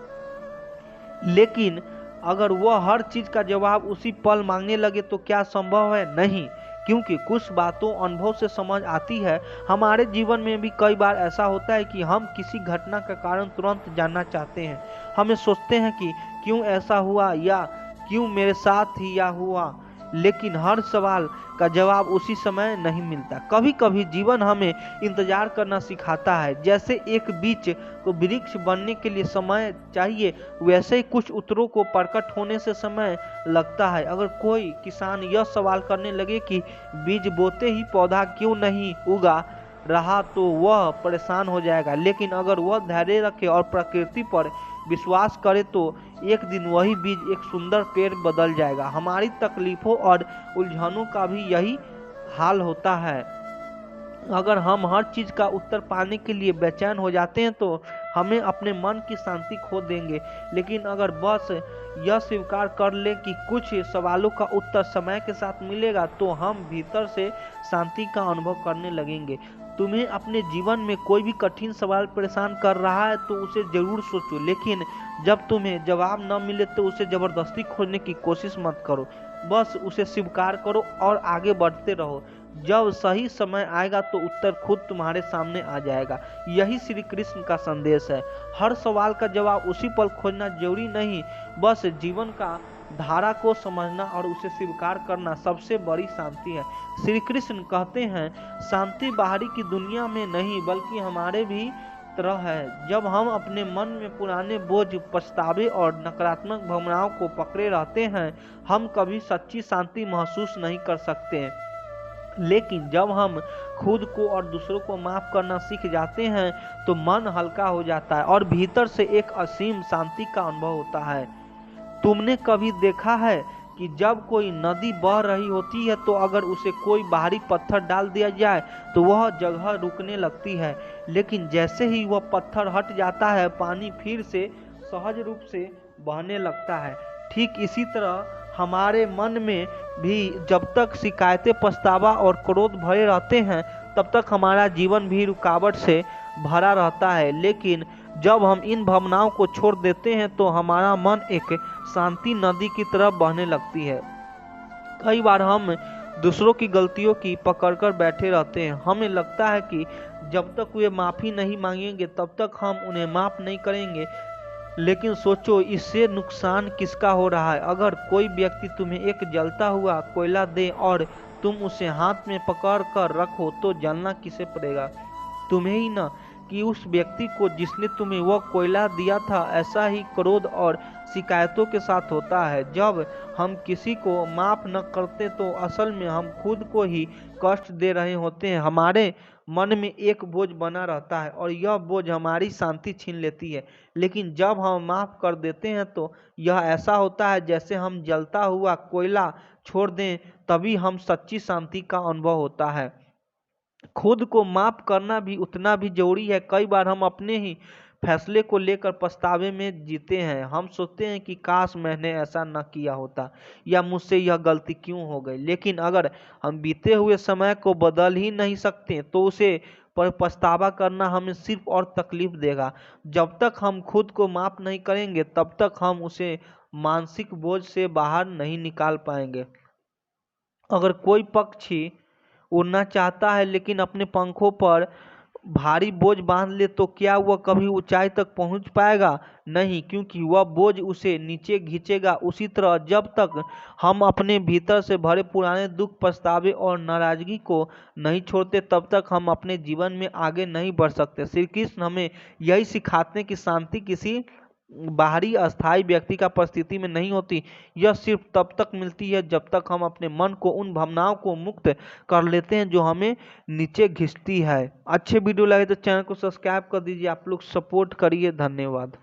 लेकिन अगर वह हर चीज का जवाब उसी पल मांगने लगे तो क्या संभव है? नहीं, क्योंकि कुछ बातों अनुभव से समझ आती है। हमारे जीवन में भी कई बार ऐसा होता है कि हम किसी घटना का कारण तुरंत जानना चाहते हैं। हमें सोचते हैं कि क्यों ऐसा हुआ या क्यों मेरे साथ ही या हुआ, लेकिन हर सवाल का जवाब उसी समय नहीं मिलता। कभी कभी जीवन हमें इंतजार करना सिखाता है। जैसे एक बीज को वृक्ष बनने के लिए समय चाहिए, वैसे ही कुछ उत्तरों को प्रकट होने से समय लगता है। अगर कोई किसान यह सवाल करने लगे कि बीज बोते ही पौधा क्यों नहीं उगा रहा, तो वह परेशान हो जाएगा। लेकिन अगर वह धैर्य रखे और प्रकृति पर विश्वास करे तो एक दिन वही बीज एक सुंदर पेड़ बदल जाएगा। हमारी तकलीफों और उलझनों का भी यही हाल होता है। अगर हम हर चीज का उत्तर पाने के लिए बेचैन हो जाते हैं तो हमें अपने मन की शांति खो देंगे। लेकिन अगर बस यह स्वीकार कर ले कि कुछ सवालों का उत्तर समय के साथ मिलेगा, तो हम भीतर से शांति का अनुभव करने लगेंगे। तुम्हें अपने जीवन में कोई भी कठिन सवाल परेशान कर रहा है तो उसे जरूर सोचो, लेकिन जब तुम्हें जवाब न मिले तो उसे जबरदस्ती खोजने की कोशिश मत करो। बस उसे स्वीकार करो और आगे बढ़ते रहो। जब सही समय आएगा तो उत्तर खुद तुम्हारे सामने आ जाएगा। यही श्री कृष्ण का संदेश है। हर सवाल का जवाब उसी पल खोजना जरूरी नहीं, बस जीवन का धारा को समझना और उसे स्वीकार करना सबसे बड़ी शांति है। श्री कृष्ण कहते हैं, शांति बाहरी की दुनिया में नहीं बल्कि हमारे भी तरह है। जब हम अपने मन में पुराने बोझ, पछतावे और नकारात्मक भावनाओं को पकड़े रहते हैं, हम कभी सच्ची शांति महसूस नहीं कर सकते। लेकिन जब हम खुद को और दूसरों को माफ करना सीख जाते हैं तो मन हल्का हो जाता है और भीतर से एक असीम शांति का अनुभव होता है। तुमने कभी देखा है कि जब कोई नदी बह रही होती है तो अगर उसे कोई बाहरी पत्थर डाल दिया जाए तो वह जगह रुकने लगती है, लेकिन जैसे ही वह पत्थर हट जाता है पानी फिर से सहज रूप से बहने लगता है। ठीक इसी तरह हमारे मन में भी जब तक शिकायतें, पछतावा और क्रोध भरे रहते हैं तब तक हमारा जीवन भी रुकावट से भरा रहता है। लेकिन जब हम इन भावनाओं को छोड़ देते हैं तो हमारा मन एक शांति नदी की तरफ बहने लगती है। कई बार हम दूसरों की गलतियों की पकड़कर बैठे रहते हैं। हमें लगता है कि जब तक वे माफ़ी नहीं मांगेंगे तब तक हम उन्हें माफ़ नहीं करेंगे। लेकिन सोचो, इससे नुकसान किसका हो रहा है? अगर कोई व्यक्ति तुम्हें एक जलता हुआ कोयला दे और तुम उसे हाथ में पकड़ कर रखो तो जलना किसे पड़ेगा? तुम्हें ही ना, कि उस व्यक्ति को जिसने तुम्हें वह कोयला दिया था। ऐसा ही क्रोध और शिकायतों के साथ होता है। जब हम किसी को माफ न करते तो असल में हम खुद को ही कष्ट दे रहे होते हैं। हमारे मन में एक बोझ बना रहता है और यह बोझ हमारी शांति छीन लेती है। लेकिन जब हम माफ कर देते हैं तो यह ऐसा होता है जैसे हम जलता हुआ कोयला छोड़ दें, तभी हम सच्ची शांति का अनुभव होता है। खुद को माफ करना भी उतना भी जरूरी है। कई बार हम अपने ही फैसले को लेकर पछतावे में जीते हैं। हम सोचते हैं कि काश मैंने ऐसा न किया होता या मुझसे यह गलती क्यों हो गई। लेकिन अगर हम बीते हुए समय को बदल ही नहीं सकते तो उसे पर पछतावा करना हमें सिर्फ और तकलीफ देगा। जब तक हम खुद को माफ नहीं करेंगे तब तक हम उसे मानसिक बोझ से बाहर नहीं निकाल पाएंगे। अगर कोई पक्षी उड़ना चाहता है लेकिन अपने पंखों पर भारी बोझ बांध ले तो क्या वह कभी ऊंचाई तक पहुंच पाएगा? नहीं, क्योंकि वह बोझ उसे नीचे खींचेगा। उसी तरह जब तक हम अपने भीतर से भरे पुराने दुख, पछतावे और नाराजगी को नहीं छोड़ते तब तक हम अपने जीवन में आगे नहीं बढ़ सकते। श्री कृष्ण हमें यही सिखाते हैं कि शांति किसी बाहरी अस्थायी व्यक्ति का परिस्थिति में नहीं होती। यह सिर्फ तब तक मिलती है जब तक हम अपने मन को उन भावनाओं को मुक्त कर लेते हैं जो हमें नीचे खींचती है। अच्छे वीडियो लगे तो चैनल को सब्सक्राइब कर दीजिए। आप लोग सपोर्ट करिए। धन्यवाद।